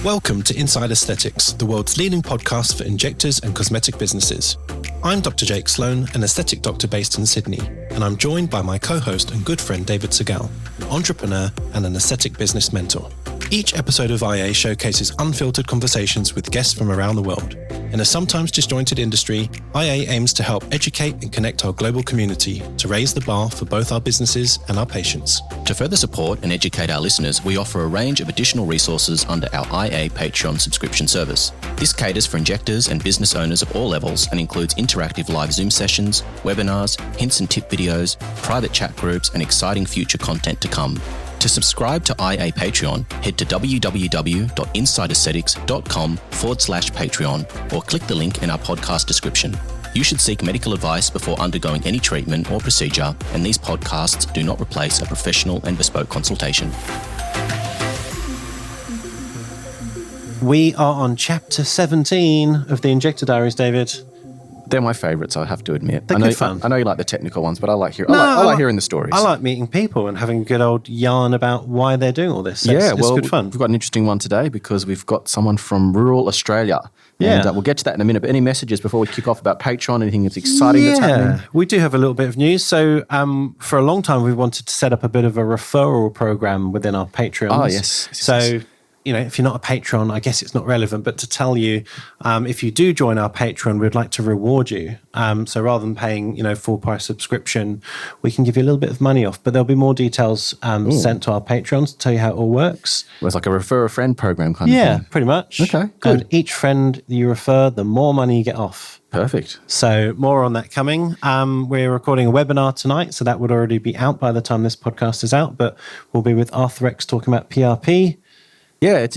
Welcome to Inside Aesthetics, the world's leading podcast for injectors and cosmetic businesses. I'm Dr. Jake Sloan, an aesthetic doctor based in Sydney, and I'm joined by my co-host and good friend David Segal, an entrepreneur and an aesthetic business mentor. Each episode of IA showcases unfiltered conversations with guests from around the world. In a sometimes disjointed industry, IA aims to help educate and connect our global community to raise the bar for both our businesses and our patients. To further support and educate our listeners, we offer a range of additional resources under our IA Patreon subscription service. This caters for injectors and business owners of all levels and includes interactive live Zoom sessions, webinars, hints and tip videos, private chat groups, and exciting future content to come. To subscribe to IA Patreon, head to www.insideaesthetics.com/Patreon or click the link in our podcast description. You should seek medical advice before undergoing any treatment or procedure, and these podcasts do not replace a professional and bespoke consultation. We are on chapter 17 of the Injector Diaries, David. They're my favourites, I have to admit. They're good fun. I know you like the technical ones, but I like hearing the stories. I like meeting people and having a good old yarn about why they're doing all this. It's good fun. We've got an interesting one today because we've got someone from rural Australia. Yeah. And we'll get to that in a minute. But any messages before we kick off about Patreon, anything that's exciting that's happening? We do have a little bit of news. So for a long time, we wanted to set up a bit of a referral program within our Patreons. Oh, yes. So, if you're not a patron, I guess it's not relevant, but to tell you, if you do join our Patreon, we'd like to reward you. So rather than paying, full price subscription, we can give you a little bit of money off, but there'll be more details sent to our Patrons to tell you how it all works. Well, it's like a refer a friend program kind of thing. Yeah, pretty much. Okay, good. And each friend you refer, the more money you get off. Perfect. So more on that coming. We're recording a webinar tonight, so that would already be out by the time this podcast is out, but we'll be with Arthrex talking about PRP. Yeah, it's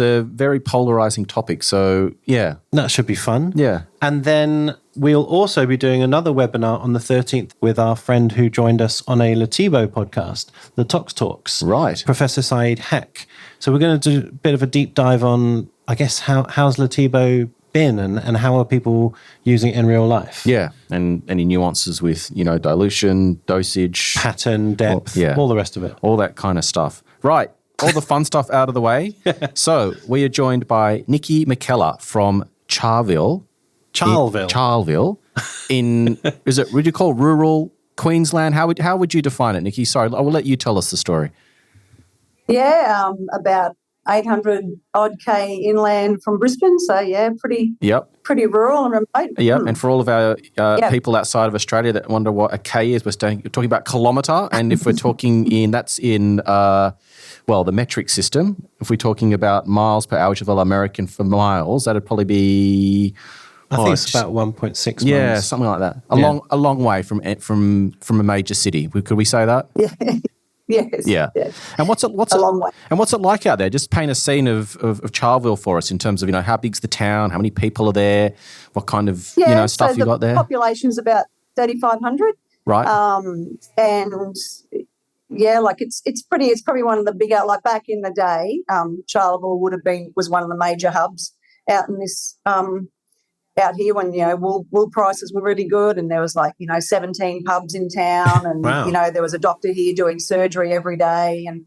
a very polarizing topic. So, yeah. That should be fun. Yeah. And then we'll also be doing another webinar on the 13th with our friend who joined us on a Latibo podcast, the Tox Talks. Right. Professor Saeed Haq. So we're going to do a bit of a deep dive on, I guess, how's Latibo been and how are people using it in real life? Yeah. And any nuances with, dilution, dosage. Pattern, depth, all the rest of it. All that kind of stuff. Right. All the fun stuff out of the way. So we are joined by Nicky McKellar from Charleville. Would you call rural Queensland? How would you define it, Nicky? Sorry, I will let you tell us the story. Yeah, about 800 odd K inland from Brisbane. So pretty rural and remote. Yep. And for all of our people outside of Australia that wonder what a K is, we're talking about kilometre, and if we're talking that's in the metric system. If we're talking about miles per hour, which is American for miles, that'd probably be I think it's about 1.6 miles. Yeah, something like that. A long way from a major city. Could we say that? Yeah. Yes. Yeah. Yes. And what's it long way. And what's it like out there? Just paint a scene of Charleville for us in terms of, how big's the town, how many people are there, what kind of stuff you got there? The population's about 3,500. Right. And it's probably one of the bigger, like back in the day, Charleville was one of the major hubs out in this out here when wool prices were really good, and there was 17 pubs in town, and wow. There was a doctor here doing surgery every day, and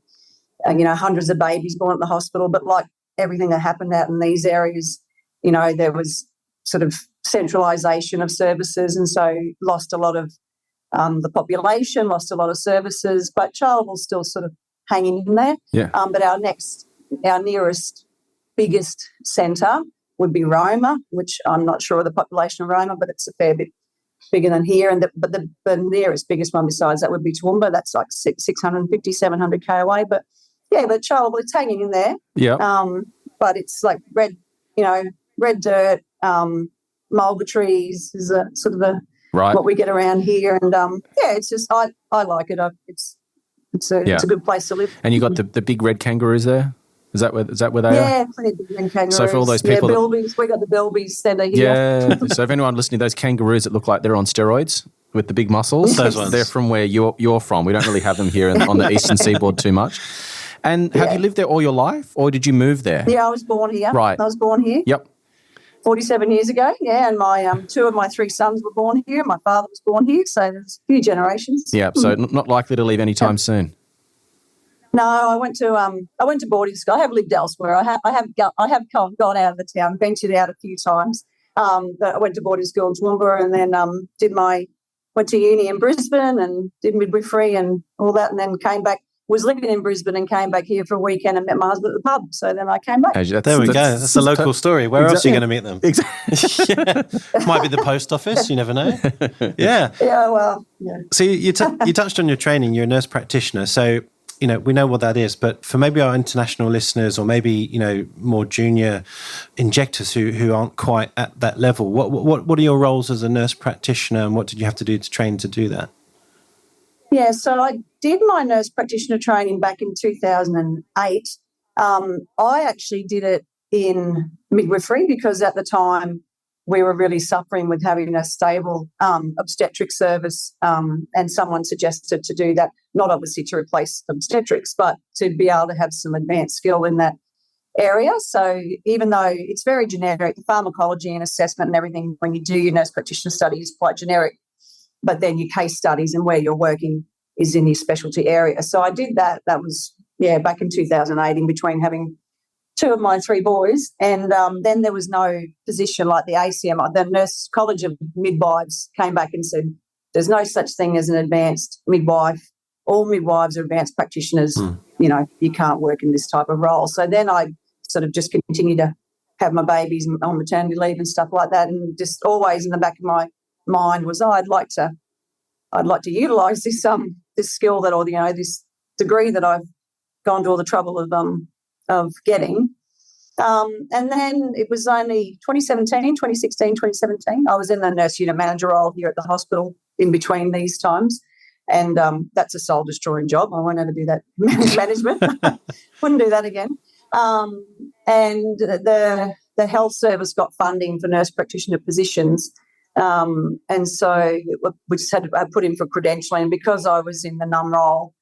hundreds of babies born at the hospital. But like everything that happened out in these areas, there was sort of centralisation of services, and so lost a lot of the population, lost a lot of services. But Charleville's still sort of hanging in there. Yeah. But our nearest biggest centre would be Roma, which I'm not sure of the population of Roma, but it's a fair bit bigger than here. But the nearest biggest one besides that would be Toowoomba. That's like 650, 700 K away. But Charleville, it's hanging in there. Yeah. But it's like red dirt, mulga trees is sort of what we get around here. And it's just I like it. It's a good place to live. And you got the big red kangaroos there. Is that where they are? Yeah, plenty of big kangaroos. So for all those people, bilbies, we got the bilbies centre here. Yeah. So if anyone listening, those kangaroos that look like they're on steroids with the big muscles, those ones. They're from where you're from. We don't really have them here on the eastern seaboard too much. And have you lived there all your life, or did you move there? Yeah, I was born here. Right. I was born here. Yep. 47 years ago, and my two of my three sons were born here. My father was born here, so there's a few generations. Yeah, so not likely to leave anytime soon. No, I went to boarding school. I have lived elsewhere. I have gone out of the town, ventured out a few times. But I went to boarding school in Toowoomba, and then went to uni in Brisbane and did midwifery and all that, and then came back. Was living in Brisbane and came back here for a weekend and met my husband at the pub. So then I came back. There we go. That's a local story. Where else are you going to meet them? Exactly. Yeah. Might be the post office. You never know. Yeah. Yeah. Well. Yeah. So you touched on your training. You're a nurse practitioner. So we know what that is. But for maybe our international listeners, or maybe more junior injectors who aren't quite at that level, what are your roles as a nurse practitioner, and what did you have to do to train to do that? Yeah, so I did my nurse practitioner training back in 2008. I actually did it in midwifery because at the time we were really suffering with having a stable obstetric service, and someone suggested to do that, not obviously to replace obstetrics, but to be able to have some advanced skill in that area. So even though it's very generic, the pharmacology and assessment and everything when you do your nurse practitioner study is quite generic, but then your case studies and where you're working is in your specialty area. So I did that. That was, back in 2008, in between having two of my three boys. And then there was no position like the ACM. The Nurse College of Midwives came back and said, there's no such thing as an advanced midwife. All midwives are advanced practitioners. You can't work in this type of role. So then I sort of just continued to have my babies on maternity leave and stuff like that. And just always in the back of my mind was, I'd like to utilise this skill that, or this degree that I've gone to all the trouble of getting. And then it was only 2016, 2017, I was in the nurse unit manager role here at the hospital in between these times. And that's a soul destroying job. I won't ever do that management. Wouldn't do that again. And the health service got funding for nurse practitioner positions. And so we just had to put in for credentialing, because I was in the NUM role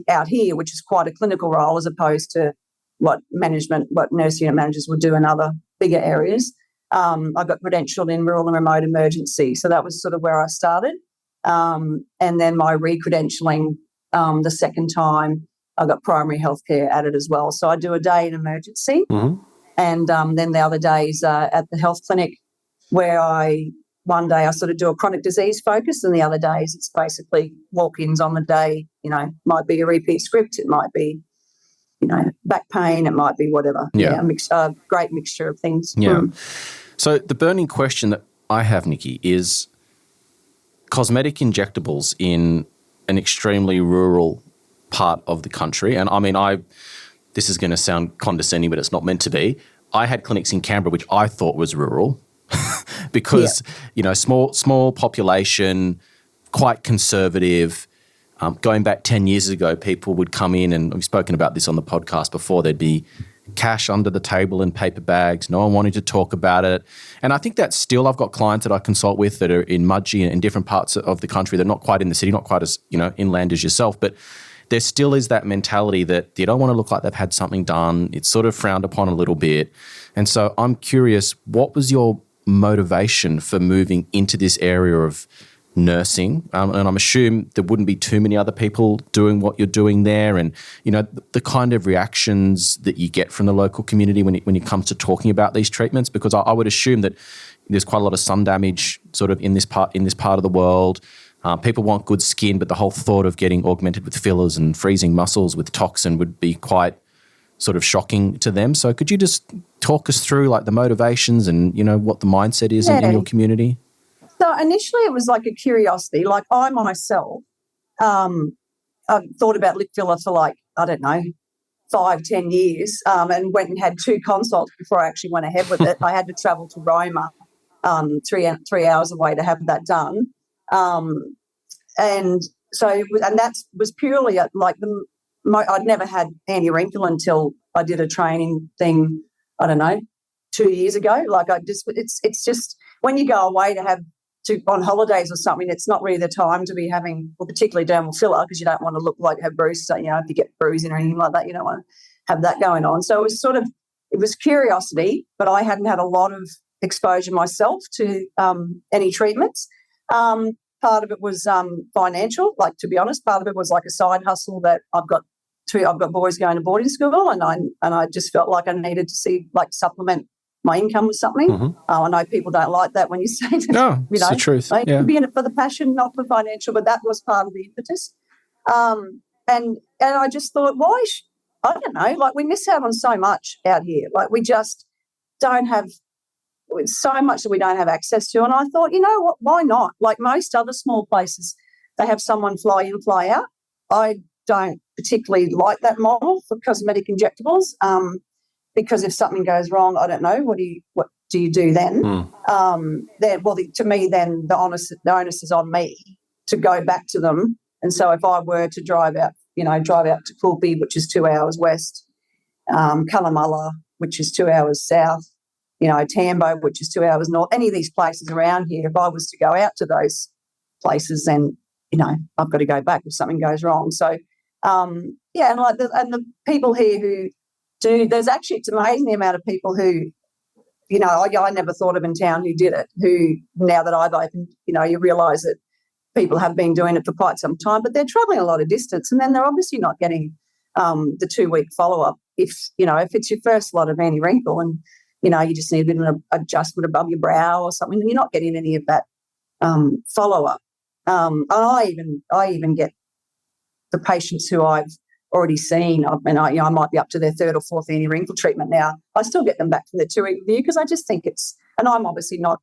out here, which is quite a clinical role as opposed to what nurse unit managers would do in other bigger areas. I got credentialed in rural and remote emergency. So that was sort of where I started. And then my re-credentialing, the second time, I got primary healthcare added as well. So I do a day in emergency, and then the other days at the health clinic, where one day I sort of do a chronic disease focus, and the other days it's basically walk-ins on the day. Might be a repeat script, it might be, back pain, it might be whatever. Yeah, a great mixture of things. Yeah. So the burning question that I have, Nikki, is cosmetic injectables in an extremely rural part of the country. And I mean, this is going to sound condescending, but it's not meant to be. I had clinics in Canberra, which I thought was rural. Because, small population, quite conservative. Going back 10 years ago, people would come in, and we've spoken about this on the podcast before, there'd be cash under the table in paper bags. No one wanted to talk about it. And I think that still, I've got clients that I consult with that are in Mudgee and in different parts of the country. They're not quite in the city, not quite as, inland as yourself, but there still is that mentality that you don't want to look like they've had something done. It's sort of frowned upon a little bit. And so I'm curious, what was your motivation for moving into this area of nursing? And I'm assuming there wouldn't be too many other people doing what you're doing there, and the kind of reactions that you get from the local community when it comes to talking about these treatments, because I would assume that there's quite a lot of sun damage sort of in this part of the world. People want good skin, but the whole thought of getting augmented with fillers and freezing muscles with toxin would be quite sort of shocking to them. So could you just talk us through like the motivations and, what the mindset is in your community? So initially it was like a curiosity. Like I myself, I've thought about lip filler for 5-10 years, and went and had 2 consults before I actually went ahead with it. I had to travel to Roma 3 hours away to have that done. And that was purely I'd never had anti-wrinkle until I did a training thing, 2 years ago. It's just when you go away on holidays or something, it's not really the time to be having, well, particularly dermal filler, because you don't want to look like have bruises. So, if you get bruising or anything like that, you don't want to have that going on. So it was curiosity, but I hadn't had a lot of exposure myself to any treatments. Part of it was financial, to be honest. Part of it was like a side hustle that I've got I've got boys going to boarding school, and I just felt like I needed to supplement my income with something. Mm-hmm. I know people don't like that when you say that. No, it's the truth. They can be in it for the passion, not for financial, but that was part of the impetus. And I just thought, I don't know, like we miss out on so much out here. Like we just don't have so much that we don't have access to. And I thought, you know what, why not? Like most other small places, they have someone fly in, fly out. I don't particularly like that model for cosmetic injectables because if something goes wrong, I don't know, what do you do then? To me, then the onus is on me to go back to them. And so if I were to drive out to Quilpie, which is 2 hours west, Cunnamulla, which is 2 hours south, Tambo, which is 2 hours north, any of these places around here, if I was to go out to those places, then, I've got to go back if something goes wrong. So, and the people here who do, it's amazing the amount of people who, I never thought of in town who did it, who now that I've opened, you realise that people have been doing it for quite some time, but they're travelling a lot of distance, and then they're obviously not getting the 2-week follow-up. If it's your first lot of anti-wrinkle and, you just need a bit of an adjustment above your brow or something, then you're not getting any of that follow-up. And I even get the patients who I've already seen, I might be up to their 3rd or 4th anti-wrinkle treatment now. I still get them back from their 2-week review because I just think and I'm obviously not,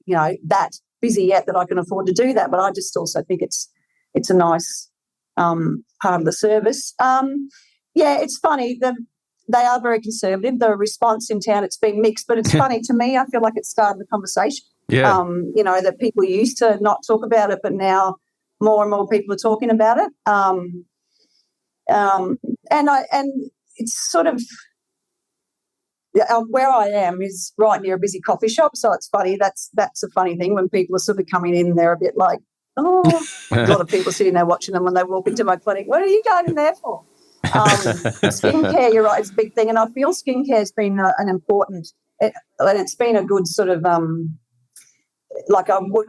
that busy yet that I can afford to do that, but I just also think it's a nice part of the service. It's funny. They are very conservative. The response in town, it's been mixed, but it's funny to me. I feel like it started the conversation. Yeah. That people used to not talk about it, but now more and more people are talking about it. And it's sort of where I am is right near a busy coffee shop, so it's funny. That's a funny thing when people are sort of coming in. They're a bit like, a lot of people sitting there watching them when they walk into my clinic. What are you going in there for? Skincare, you're right, it's a big thing, and I feel skincare has been an important. It's been a good sort of I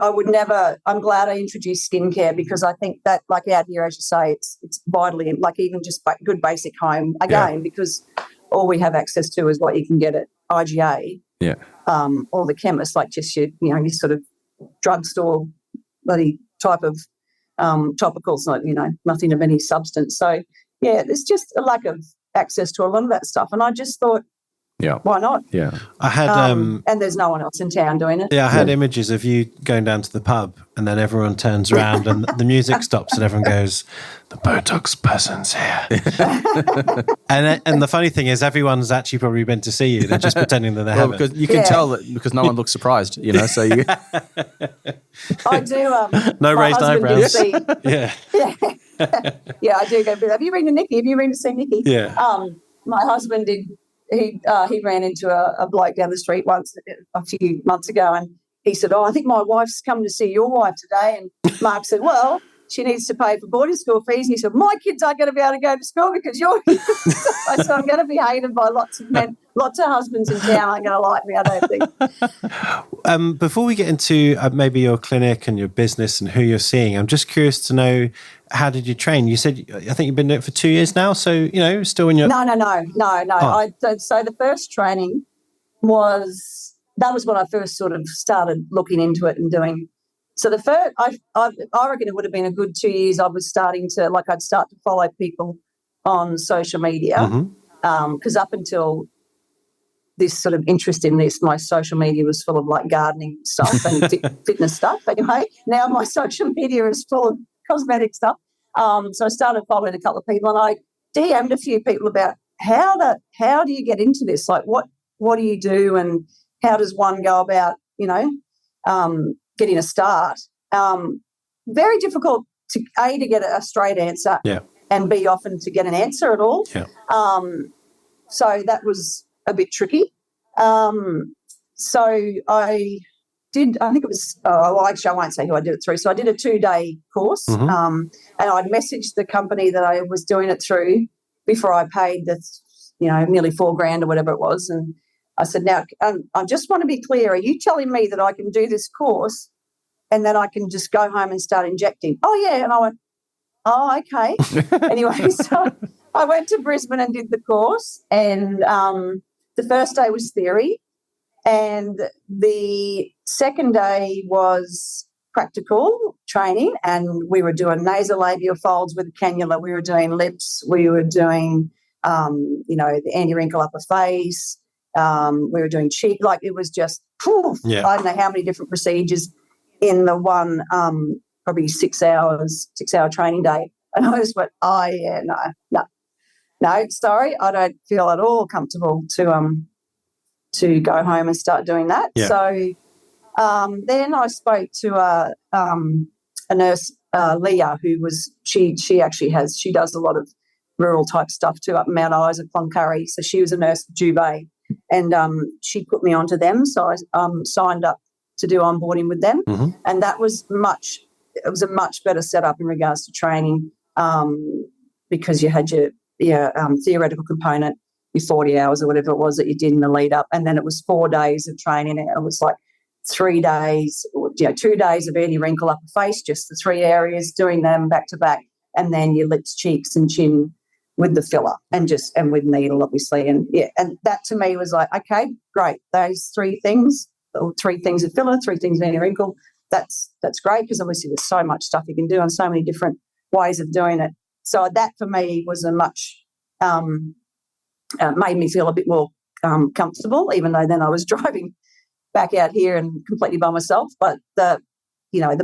would never. I'm glad I introduced skincare because I think that, like out here, as you say, it's vitally, like even just good basic home again, because all we have access to is what you can get at IGA, or the chemist, like just your sort of drugstore bloody type of topicals, like nothing of any substance. So there's just a lack of access to a lot of that stuff, and I just thought, why not? Yeah, I had, and there's no one else in town doing it. Yeah, I had images of you going down to the pub, and then everyone turns around, and the music stops, and everyone goes, "The Botox person's here." and the funny thing is, everyone's actually probably been to see you. They're just pretending that they haven't. Because you can tell that because no one looks surprised, So you. I do. No raised eyebrows. Yeah, I do go. Have you been to Nicky? Have you been to see Nicky? Yeah. My husband did. He ran into a bloke down the street once a few months ago, and he said, "Oh, I think my wife's come to see your wife today." And Mark said, "Well, she needs to pay for boarding school fees." And he said, "My kids aren't going to be able to go to school because you're." So I'm going to be hated by lots of men. Lots of husbands in town aren't going to like me, I don't think. Before we get into maybe your clinic and your business and who you're seeing, I'm just curious to know, how did you train? You said, I think you've been doing it for 2 years now, so, still in your... No. Oh. So the first training was when I first sort of started looking into it and doing... So the first, I reckon it would have been a good 2 years. I was starting to, I'd start to follow people on social media, because up until this sort of interest in this, my social media was full of gardening stuff and fitness stuff. Anyway, now my social media is full of cosmetic stuff. So I started following a couple of people, and I DM'd a few people about how do you get into this? What do you do, and how does one go about, getting a start? Very difficult to get a straight answer, and B, often to get an answer at all. Yeah. So that was a bit tricky. So I think it was, actually I won't say who I did it through. So I did a 2-day course, and I'd messaged the company that I was doing it through before I paid the, nearly $4,000 or whatever it was. And I said, now, I just want to be clear. Are you telling me that I can do this course and then I can just go home and start injecting? Oh, yeah. And I went, oh, okay. Anyway, I went to Brisbane and did the course, and the first day was theory, and the second day was practical training, and we were doing nasolabial folds with a cannula. We were doing lips. We were doing, the anti-wrinkle upper face. We were doing cheek. Like, it was just, I don't know how many different procedures in the one, probably 6 hour training day. And I just went, no, sorry, I don't feel at all comfortable to go home and start doing that. Yeah. So then I spoke to a nurse, Leah, who was she does a lot of rural type stuff too up in Mount Isa, Cloncurry. So she was a nurse at Jubei, and she put me onto them. So I signed up to do onboarding with them, and that was a much better setup in regards to training, because you had your theoretical component, your 40 hours or whatever it was that you did in the lead up, and then it was 4 days of training. And it was like 3 days, 2 days of anti-wrinkle upper face, just the 3 areas, doing them back to back, and then your lips, cheeks, and chin with the filler, and with needle, obviously. And that to me was like, okay, great. Those 3 things, or 3 things of filler, 3 things of anti-wrinkle. That's great, because obviously there's so much stuff you can do and so many different ways of doing it. So that for me was a much made me feel a bit more comfortable, even though then I was driving back out here and completely by myself. But the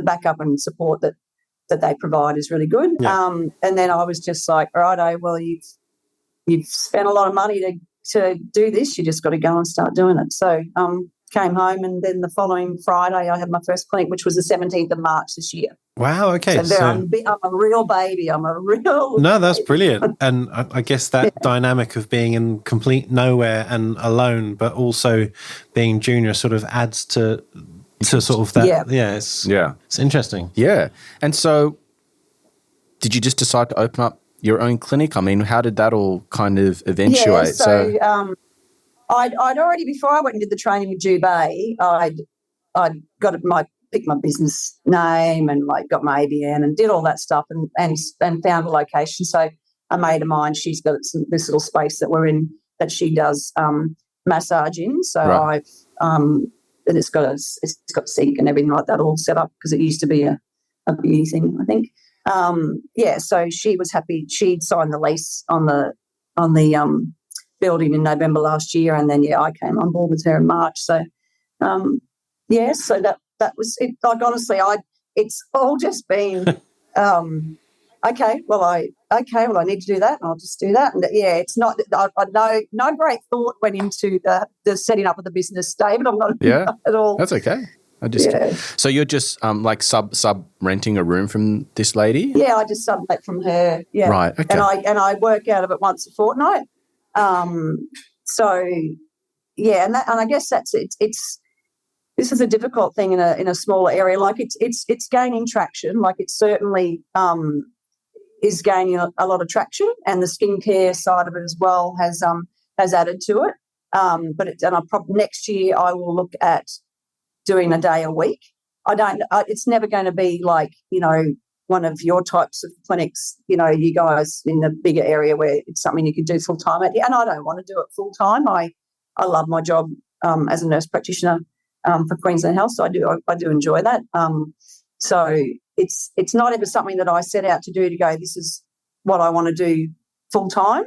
backup and support that they provide is really good. Yeah. And then I was just like, all right, well, you've spent a lot of money to do this. You just got to go and start doing it. So came home, and then the following Friday I had my first clinic, which was the 17th of March this year. Wow, okay. So I'm a real baby. No, that's brilliant. And I guess that dynamic of being in complete nowhere and alone, but also being junior sort of adds to sort of that. Yeah. It's interesting. Yeah. And so did you just decide to open up your own clinic? I mean, how did that all kind of eventuate? Yeah, so I'd already, before I went and did the training with Jubei, I'd picked my business name and got my ABN and did all that stuff and found a location. So a mate of mine, she's got this little space that we're in that she does massage in. So right. and it's got a sink and everything like that all set up, because it used to be a beauty thing, I think. So she was happy. She'd signed the lease on the building in November last year, and then I came on board with her in March. So so that was it. Like, honestly, it's all just been okay. Well, I need to do that, and I'll just do that. And it's not. I no great thought went into the setting up of the business, David. I'm not at all. That's okay. So you're just sub renting a room from this lady? Yeah, I just sub that from her. Yeah, right. Okay. And I work out of it once a fortnight. And I guess that's it. This is a difficult thing in a smaller area. Like, it's gaining traction. Like, it certainly is gaining a lot of traction, and the skincare side of it as well has added to it. Next year I will look at doing a day a week. It's never going to be like, one of your types of clinics, you guys in the bigger area where it's something you can do full time. And I don't want to do it full time. I love my job as a nurse practitioner for Queensland Health, so I do enjoy that. So it's not ever something that I set out to do to go, this is what I want to do full time.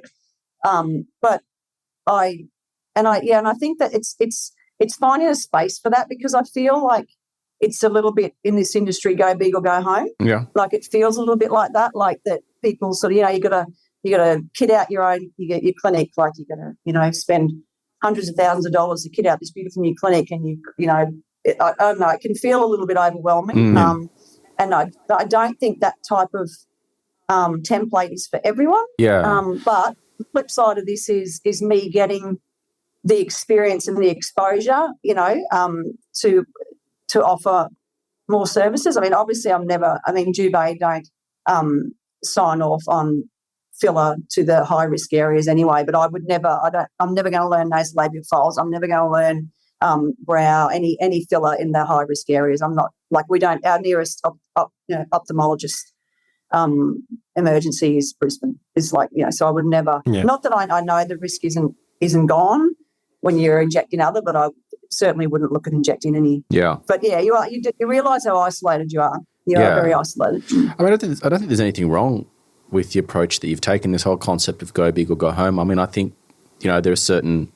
But I think that it's finding a space for that, because I feel like it's a little bit in this industry, go big or go home. Yeah. Like, it feels a little bit like that, like that people sort of, you got to kit out your clinic, like you got to, spend hundreds of thousands of dollars to kit out this beautiful new clinic, and I don't know, it can feel a little bit overwhelming. And I don't think that type of template is for everyone. Yeah. But the flip side of this is me getting the experience and the exposure, to offer more services. I mean, obviously Jubei don't sign off on filler to the high risk areas anyway, but I'm never going to learn nasolabial folds. I'm never going to learn brow, any filler in the high risk areas. I'm not, like, we don't, our nearest ophthalmologist emergency is Brisbane. It's like, so I would never, not that I know the risk isn't gone when you're injecting other, but I certainly wouldn't look at injecting any. Yeah. But you realise how isolated you are. You are very isolated. I mean, I don't think there's anything wrong with the approach that you've taken, this whole concept of go big or go home. I mean, I think, there are certain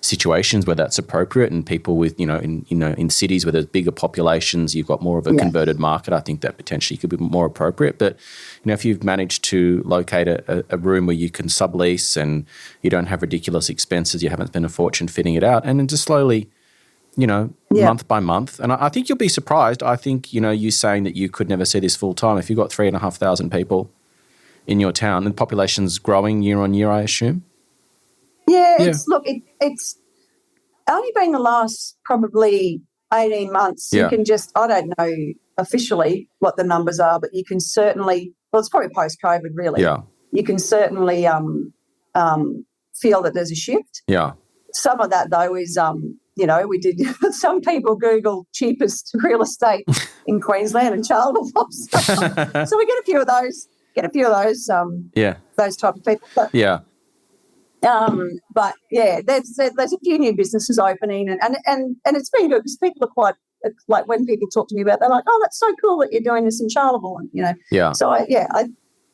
situations where that's appropriate, and people with, in cities where there's bigger populations, you've got more of a converted market. I think that potentially could be more appropriate. But, if you've managed to locate a room where you can sublease and you don't have ridiculous expenses, you haven't spent a fortune fitting it out, and then just slowly, month by month. And I think you'll be surprised. I think, you saying that you could never see this full time, if you've got 3,500 people in your town and the population's growing year on year, I assume? Yeah, it's only been the last probably 18 months. Yeah. You can just, I don't know officially what the numbers are, but you can certainly, it's probably post-COVID really. Yeah. You can certainly feel that there's a shift. Yeah. Some of that though is, we did, some people Google cheapest real estate in Queensland and Charleville. So we get a few of those. Those type of people. But, but there's a few new businesses opening, and it's been good because people are quite, like, when people talk to me about it, they're like, oh, that's so cool that you're doing this in Charleville, and So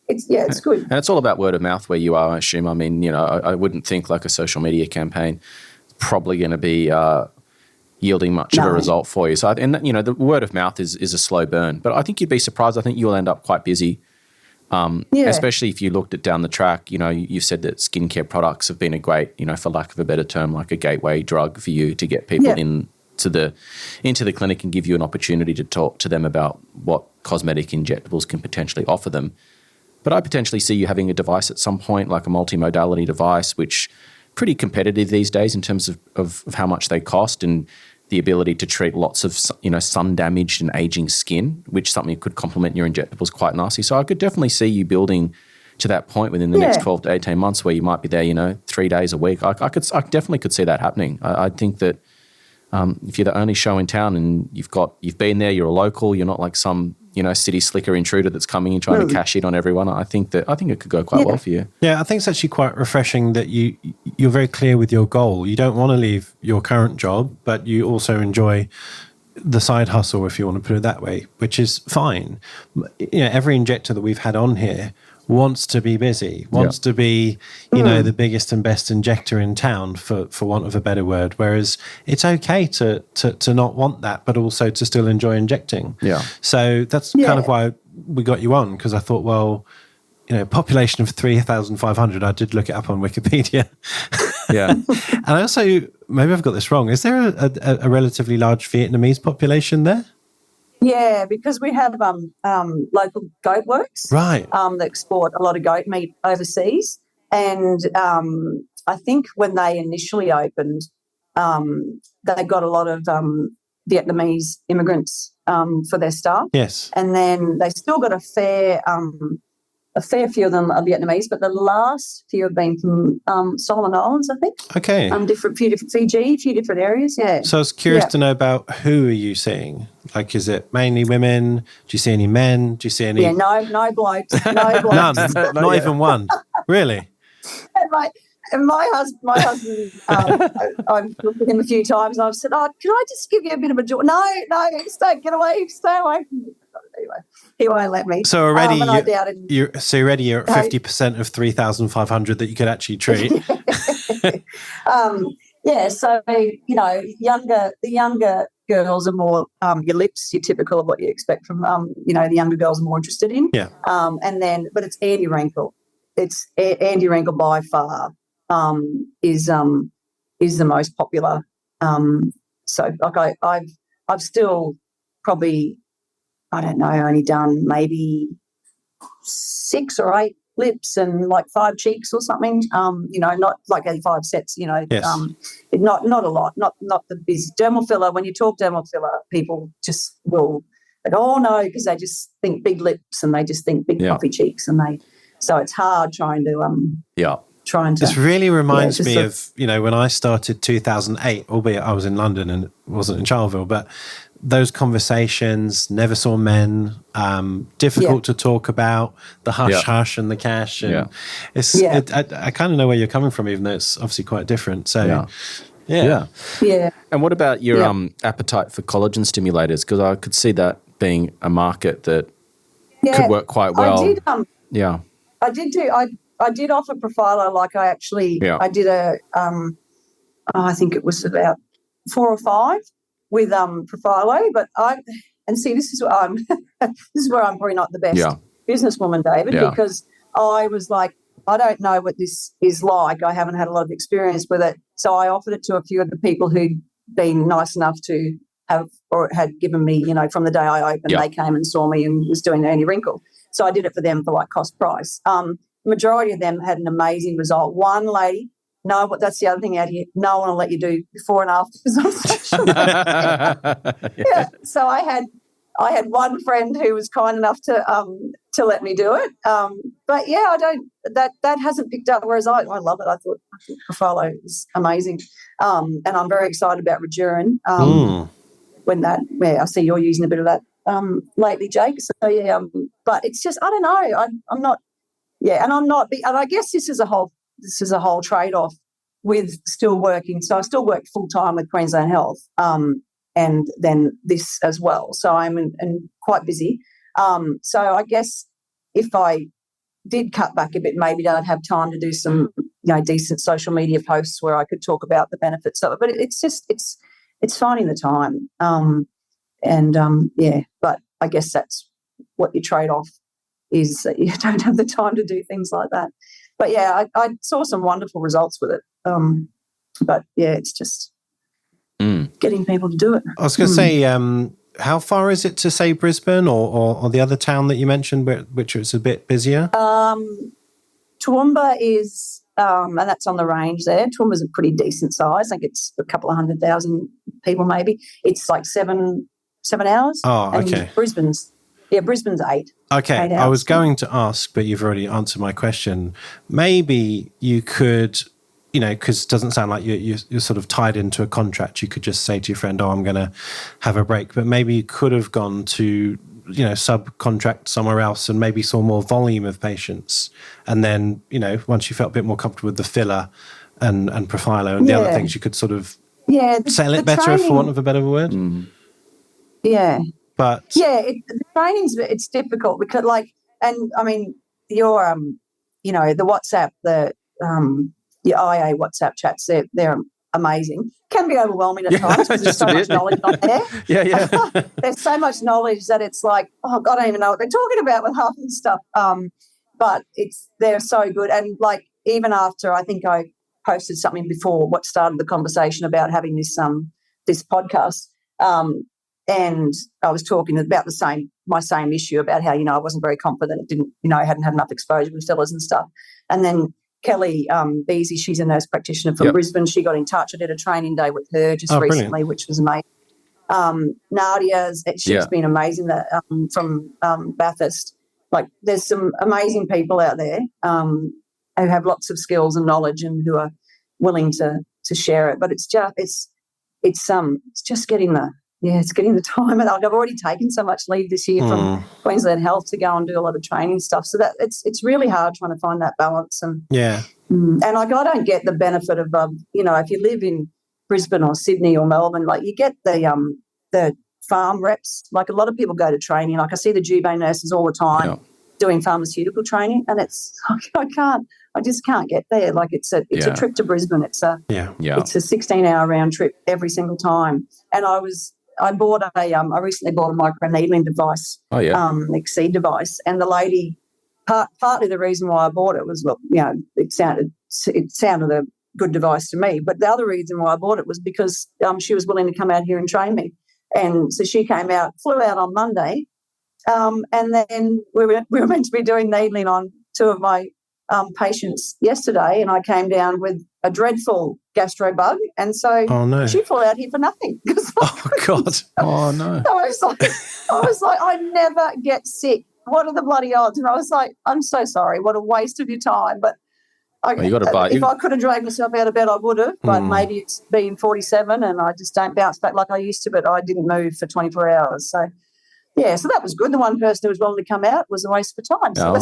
it's good. And it's all about word of mouth where you are, I assume. I mean, I wouldn't think like a social media campaign is probably going to be yielding much of a result for you. So, the word of mouth is a slow burn, but I think you'd be surprised. I think you'll end up quite busy. Especially if you looked at down the track, you said that skincare products have been a great, for lack of a better term, like a gateway drug for you to get people into the clinic and give you an opportunity to talk to them about what cosmetic injectables can potentially offer them. But I potentially see you having a device at some point, like a multimodality device, which pretty competitive these days in terms of how much they cost, and the ability to treat lots of, sun-damaged and aging skin, which something could complement your injectables quite nicely. So I could definitely see you building to that point within the next 12 to 18 months where you might be there, 3 days a week. I definitely could see that happening. I think that if you're the only show in town and you've been there, you're a local, you're not like some, city slicker intruder that's coming in trying to cash in on everyone. I think it could go quite well for you. Yeah, I think it's actually quite refreshing that you're very clear with your goal. You don't want to leave your current job, but you also enjoy the side hustle, if you want to put it that way, which is fine. Every injector that we've had on here wants to be busy, wants to be, the biggest and best injector in town, for want of a better word. Whereas it's okay to not want that, but also to still enjoy injecting. Yeah. So that's kind of why we got you on, because I thought, well, population of 3,500. I did look it up on Wikipedia. Yeah. And I also, maybe I've got this wrong. Is there a relatively large Vietnamese population there? Yeah, because we have local goat works, right? That export a lot of goat meat overseas, and I think when they initially opened, they got a lot of Vietnamese immigrants for their staff. Yes, and then they still got a fair few of them are Vietnamese, but the last few have been from Solomon Islands, I think. Okay. Few different Fiji, a few different areas, yeah. So I was curious to know about who are you seeing? Like, is it mainly women? Do you see any men? Do you see any? Yeah, no blokes. No blokes. None, not even one. Really? And my husband, I've looked at him a few times and I've said, oh, can I just give you a bit of a joy? No, get away, stay away. Anyway, he won't let me. So already you're at 50% of 3,500 that you could actually treat. So, the younger girls are more your lips, you're typical of what you expect from, the younger girls are more interested in. Yeah. But it's anti-wrinkle. It's anti-wrinkle by far is the most popular. So like I've still probably, I don't know, only done maybe 6 or 8 lips and like 5 cheeks or something. Not like 5 sets. Yes. Not a lot. Not the busy dermal filler. When you talk dermal filler, people just will like, oh no, because they just think big lips and they just think big puffy cheeks, and so it's hard trying to This really reminds me of when I started 2008, albeit I was in London and wasn't in Charleville, but those conversations, never saw men, difficult to talk about, the hush and the cash. And I kind of know where you're coming from, even though it's obviously quite different. So, yeah. And what about your appetite for collagen stimulators? Because I could see that being a market that could work quite well. I did offer Profilo. Like I did I think it was about 4 or 5 with Profilo. But this is where I'm probably not the best businesswoman, David, because I was like, I don't know what this is like. I haven't had a lot of experience with it. So I offered it to a few of the people who'd been nice enough to have or had given me, from the day I opened, they came and saw me and was doing Ernie Wrinkle. So I did it for them for like cost price. Majority of them had an amazing result. One lady, that's the other thing out here, no one will let you do before and afters on social media. So I had one friend who was kind enough to let me do it. But I don't. That hasn't picked up. Whereas I love it. I think Profilo is amazing, and I'm very excited about Redurin. I see you're using a bit of that lately, Jake. So but it's just I don't know. I'm not. Yeah, and I'm not. And I guess this is a whole trade-off with still working. So I still work full time with Queensland Health. And then this as well. So I'm quite busy. So I guess if I did cut back a bit, maybe I'd have time to do some, decent social media posts where I could talk about the benefits of it. But it's just it's finding the time. But I guess that's what your trade-off is, that you don't have the time to do things like that. But I saw some wonderful results with it. But it's just getting people to do it. I was going to say, how far is it to, say, Brisbane or the other town that you mentioned, which is a bit busier? Toowoomba is, and that's on the range there. Toowoomba's a pretty decent size. I think it's a couple of 100,000 people maybe. It's like 7 hours. Oh, okay. And Brisbane's 8. Okay, 8 hours. I was going to ask, but you've already answered my question. Maybe you could, because it doesn't sound like you're sort of tied into a contract. You could just say to your friend, I'm going to have a break. But maybe you could have gone to, subcontract somewhere else and maybe saw more volume of patients. And then, once you felt a bit more comfortable with the filler and Profilo and the other things, you could sort of sell it better, training, for want of a better word. Yeah. But the training's it's difficult because your the WhatsApp, your IA WhatsApp chats, they're amazing. Can be overwhelming at times because there's so much knowledge on there. There's so much knowledge that it's like, oh God, I don't even know what they're talking about with half of the stuff. But they're so good. And like even after, I think I posted something before what started the conversation about having this podcast. And I was talking about my same issue about how, I wasn't very confident. It didn't, I hadn't had enough exposure with fillers and stuff. And then Kelly Beasy, she's a nurse practitioner from Brisbane. She got in touch. I did a training day with her just recently, brilliant. Which was amazing. Nadia's, she's been amazing from Bathurst. Like there's some amazing people out there who have lots of skills and knowledge and who are willing to share it. But it's just getting the time. And I've already taken so much leave this year from Queensland Health to go and do a lot of training stuff. So that it's really hard trying to find that balance. And I don't get the benefit of if you live in Brisbane or Sydney or Melbourne, like you get the farm reps. Like a lot of people go to training. Like I see the Jubei nurses all the time doing pharmaceutical training, and I just can't get there. Like it's a trip to Brisbane. It's a 16-hour round trip every single time. And I recently bought a microneedling device, Exceed device, and the lady, partly the reason why I bought it was, it sounded a good device to me, but the other reason why I bought it was because she was willing to come out here and train me. And so she flew out on Monday, and then we were meant to be doing needling on 2 of my patients yesterday, and I came down with a dreadful gastro bug, and so she flew out here for nothing. Oh God! Oh no! So I was like, I never get sick. What are the bloody odds? And I was like, I'm so sorry. What a waste of your time. But you got to buy. If I could have dragged myself out of bed, I would have. But maybe it's been 47, and I just don't bounce back like I used to. But I didn't move for 24 hours, so. Yeah, so that was good. The one person who was willing to come out was a waste of time. So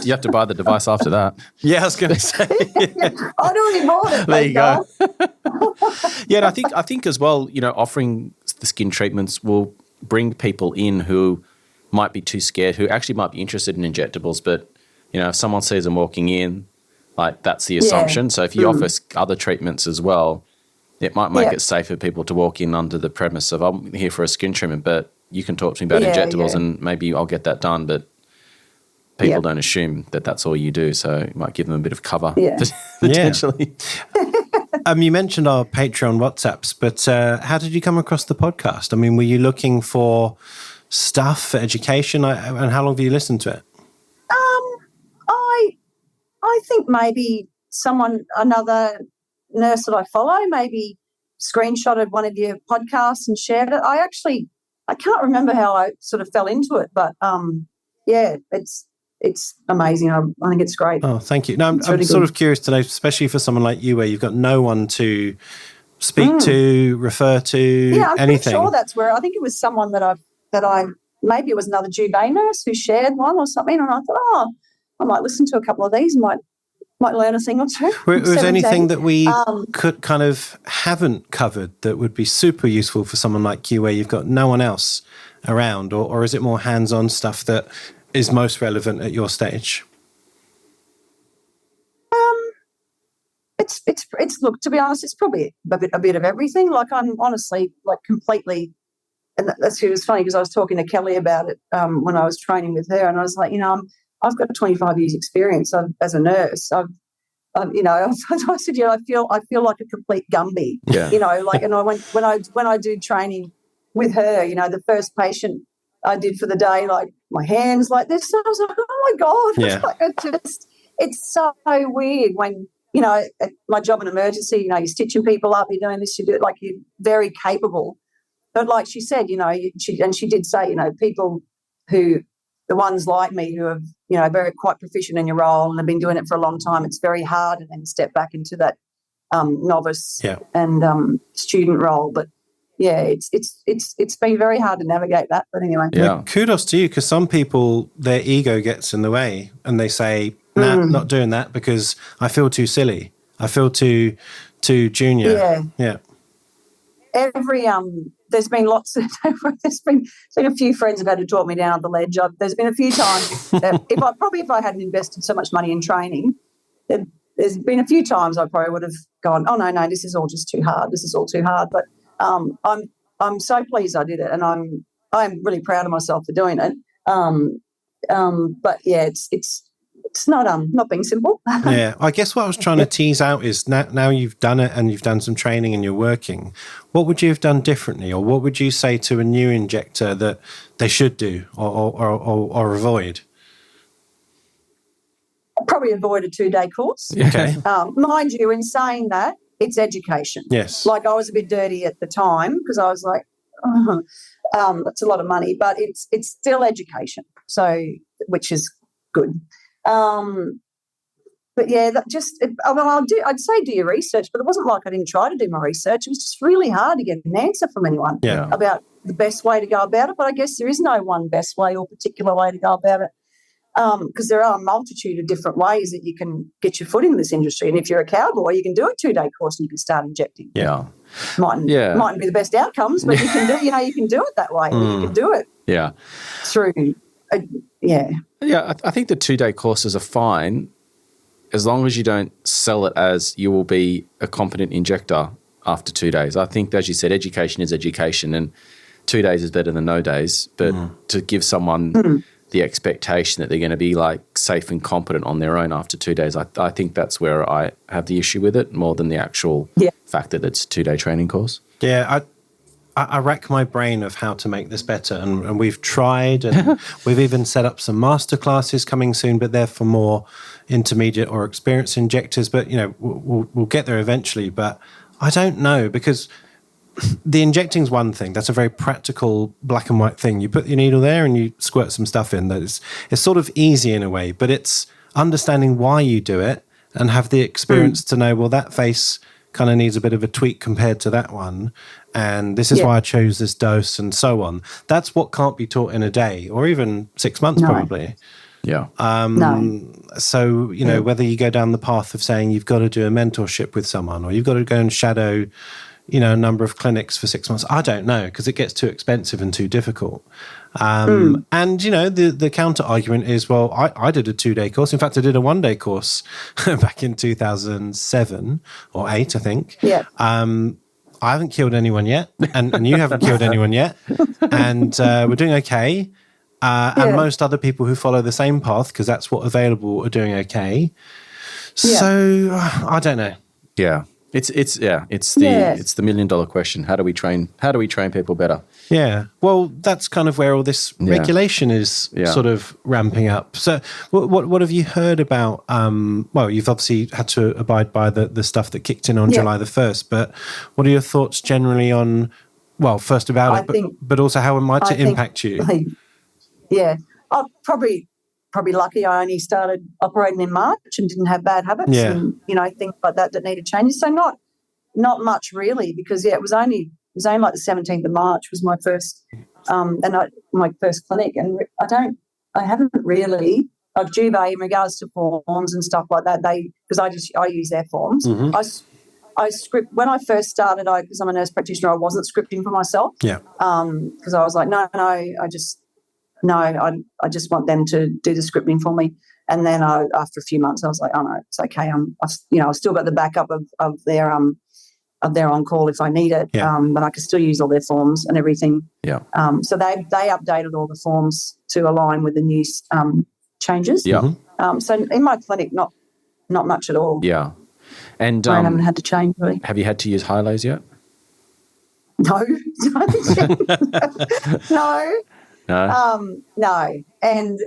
you have to buy the device after that. Yeah, I was going to say. I'd already bought it. There you go. Yeah, and I think as well, offering the skin treatments will bring people in who might be too scared, who actually might be interested in injectables, but, if someone sees them walking in, like that's the assumption. So if you offer other treatments as well, it might make it safe for people to walk in under the premise of, I'm here for a skin treatment, but you can talk to me about injectables and maybe I'll get that done, but people don't assume that that's all you do, so you might give them a bit of cover potentially. You mentioned our Patreon WhatsApps, but how did you come across the podcast? I mean, were you looking for stuff for education, and how long have you listened to it? I think maybe another nurse that I follow, maybe screenshotted one of your podcasts and shared it. I can't remember how I sort of fell into it, but it's amazing. I think it's great. Oh, thank you. No, I'm really sort good. of curious today, especially for someone like you, where you've got no one to speak to, refer to, I'm anything. pretty sure that's where I think it was someone that I maybe it was another Jubilee nurse who shared one or something, and I thought, I might listen to a couple of these and might learn a thing or two. Was there anything that we could kind of haven't covered that would be super useful for someone like you, where you've got no one else around, or is it more hands-on stuff that is most relevant at your stage? It's look, to be honest, it's probably a bit of everything. Like, I'm honestly completely, and it was funny because I was talking to Kelly about it when I was training with her, and I was like, I've got 25 years experience as a nurse. I said, I feel like a complete Gumby. Yeah. And when I do training with her, the first patient I did for the day, like my hands like this, and I was like, oh my God. Yeah. It's so weird when, at my job in emergency, you're stitching people up, you're doing this, you do it, like, you're very capable. But like she said, she did say, people who, the ones like me who have, very quite proficient in your role and have been doing it for a long time, it's very hard to then step back into that novice and student role. But it's been very hard to navigate that. But anyway, kudos to you, because some people, their ego gets in the way and they say, nah, not doing that because I feel too silly. I feel too junior. Yeah. There's been lots of there's been a few friends have had to drop me down the ledge. There's been a few times that if I hadn't invested so much money in training, there's been a few times I probably would have gone, oh no, this is all just too hard. This is all too hard. But I'm so pleased I did it, and I'm really proud of myself for doing it. But yeah, it's not being simple. Yeah, I guess what I was trying to tease out is now you've done it and you've done some training and you're working. What would you have done differently, or what would you say to a new injector that they should do or avoid? Probably avoid a 2-day course. Okay. Mind you, in saying that, it's education. Yes. Like, I was a bit dirty at the time because I was like, that's a lot of money, but it's still education. So, which is good. But yeah, I'd say do your research, but it wasn't like I didn't try to do my research. It was just really hard to get an answer from anyone about the best way to go about it. But I guess there is no one best way or particular way to go about it, because there are a multitude of different ways that you can get your foot in this industry. And if you're a cowboy, you can do a 2-day course and you can start injecting. Yeah. Mightn't be the best outcomes, but you can do you can do it that way. You can do it. Yeah. Through Yeah, I think the 2-day courses are fine as long as you don't sell it as you will be a competent injector after 2 days. I think, as you said, education is education, and 2 days is better than no days. But to give someone the expectation that they're going to be like safe and competent on their own after 2 days, I think that's where I have the issue with it more than the actual fact that it's a 2-day training course. Yeah, I rack my brain of how to make this better, and we've tried, and we've even set up some masterclasses coming soon, but they're for more intermediate or experienced injectors. But we'll get there eventually. But I don't know, because the injecting's one thing. That's a very practical black and white thing. You put your needle there and you squirt some stuff in. It's sort of easy in a way, but it's understanding why you do it and have the experience to know, well, that face kind of needs a bit of a tweak compared to that one. And this is why I chose this dose and so on. That's what can't be taught in a day or even 6 months probably. Yeah. So, you know, whether you go down the path of saying you've got to do a mentorship with someone or you've got to go and shadow, you know, a number of clinics for 6 months, I don't know, because it gets too expensive and too difficult. And, you know, the counter argument is, well, I did a 2-day course. In fact, I did a 1-day course back in 2007 or 8, I think. Yeah. I haven't killed anyone yet, and you haven't killed anyone yet, and we're doing okay. And most other people who follow the same path, because that's what available, are doing okay. So I don't know. Yeah, it's the $1 million question. How do we train people better? Yeah, well, that's kind of where all this regulation is sort of ramping up. So, what have you heard about? Well, you've obviously had to abide by the stuff that kicked in on July the 1st. But what are your thoughts generally on? Well, first about but also how might it impact you? I'm probably lucky. I only started operating in March and didn't have bad habits, and you know, things like that needed changes. So not much really, because it was only like the 17th of March was my first my first clinic, and I haven't really, like Juve in regards to forms and stuff like that. Because I use their forms. Mm-hmm. I script when I first started. Because I'm a nurse practitioner, I wasn't scripting for myself. Yeah. Because I was like, no, I just want them to do the scripting for me. And then after a few months, I was like, oh no, it's okay. I've still got the backup of their on call if I need it. Yeah. But I can still use all their forms and everything. Yeah. So they updated all the forms to align with the new changes. Yeah. So in my clinic, not much at all. Yeah. And I haven't had to change really. Have you had to use high-lows yet? No. No. No. And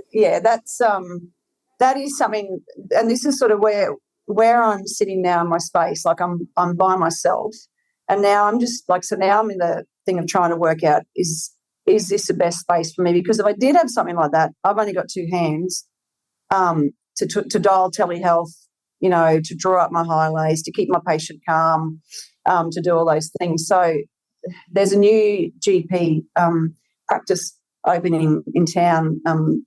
that is something, and this is sort of where I'm sitting now in my space. Like I'm by myself, and now I'm just like, so now I'm in the thing of trying to work out, is this the best space for me? Because if I did have something like that, I've only got 2 hands to dial telehealth, you know, to draw up my high-lows, to keep my patient calm, to do all those things. So there's a new GP practice opening in town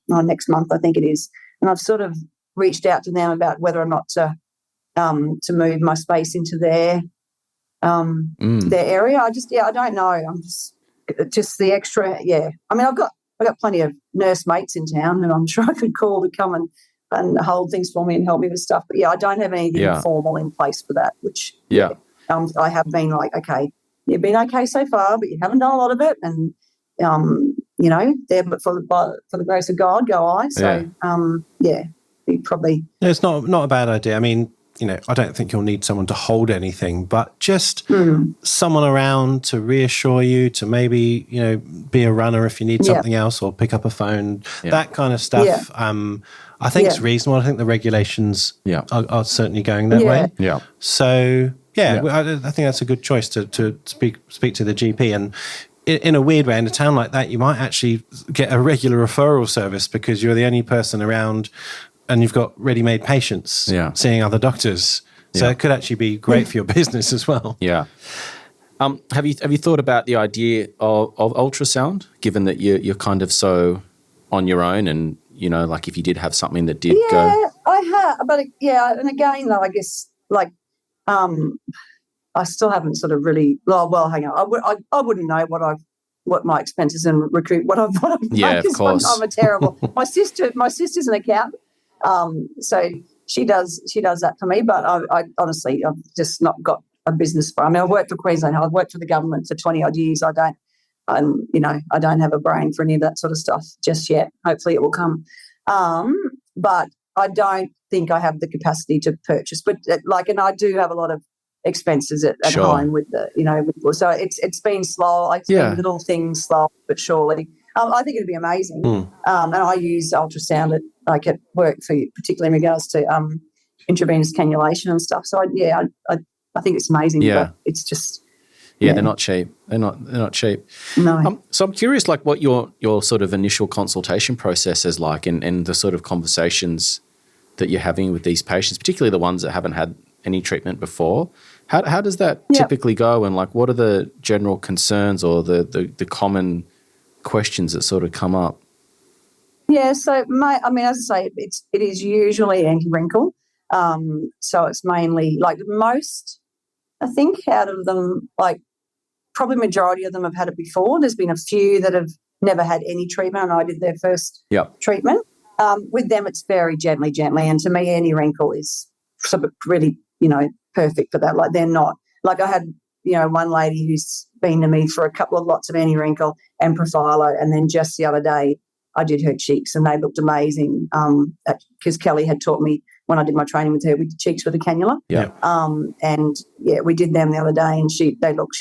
next month, I think it is, and I've sort of reached out to them about whether or not to move my space into their area. I don't know. I'm just the extra. Yeah, I mean, I've got plenty of nurse mates in town, and I'm sure I could call to come and hold things for me and help me with stuff. But I don't have anything formal in place for that. Which I have been like, okay, you've been okay so far, but you haven't done a lot of it, and you know, there, but for the grace of God, go I. So, probably. It's not a bad idea. I mean, you know, I don't think you'll need someone to hold anything, but just someone around to reassure you, to maybe, you know, be a runner if you need something else, or pick up a phone, that kind of stuff. I think it's reasonable. I think the regulations are certainly going that way. Yeah. So, I think that's a good choice to speak to the GP. And in a weird way, in a town like that, you might actually get a regular referral service because you're the only person around and you've got ready-made patients seeing other doctors. So it could actually be great for your business as well. Yeah. Have you thought about the idea of ultrasound, given that you're kind of so on your own, and, you know, like if you did have something that did go... Yeah, I have. But, and again, though, I guess, like... I still haven't sort of really. Well, hang on. I wouldn't know what my expenses and recruit what I've of course. I'm a terrible. My sister's an accountant, so she does that for me. But I honestly, I've just not got a business for. I mean, I worked for Queensland. I've worked for the government for 20 odd years. I don't have a brain for any of that sort of stuff just yet. Hopefully, it will come. But I don't think I have the capacity to purchase. But and I do have a lot of expenses at home with the, you know, so it's been slow. It's been little things slow but surely. I think it'd be amazing. And I use ultrasound at work for, particularly in regards to intravenous cannulation and stuff. So I think it's amazing. But it's just they're not cheap. They're not cheap. No. So I'm curious, like, what your sort of initial consultation process is like, and the sort of conversations that you're having with these patients, particularly the ones that haven't had any treatment before. How does that typically go, and like what are the general concerns or the common questions that sort of come up? Yeah, so as I say, it is usually anti-wrinkle. So it's mainly like most, I think out of them, like probably majority of them have had it before. There's been a few that have never had any treatment, and I did their first treatment. With them, it's very gently, and to me, anti-wrinkle is sort of really, perfect for that. Like they're not, like I had, one lady who's been to me for a couple of lots of anti-wrinkle and Profilo, and then just the other day I did her cheeks and they looked amazing because Kelly had taught me when I did my training with her, we did cheeks with a cannula. Yeah. We did them the other day, and she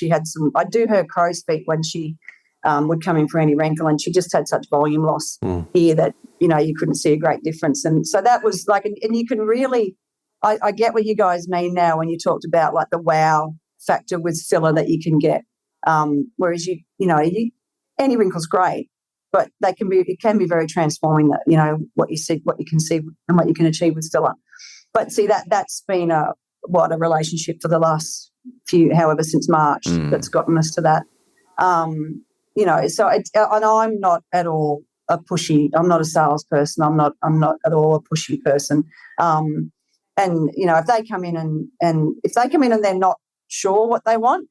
had some, I do her crow's feet when she would come in for anti-wrinkle, and she just had such volume loss here that, you couldn't see a great difference. And so that was like, and you can really, I get what you guys mean now when you talked about like the wow factor with filler that you can get. Whereas anti-wrinkle's great, but it can be very transforming that, what you see, what you can see and what you can achieve with filler. But see, that's been a relationship for the last since March that's gotten us to that. And I'm not at all I'm not a salesperson. I'm not at all a pushy person. If they come in and they're not sure what they want,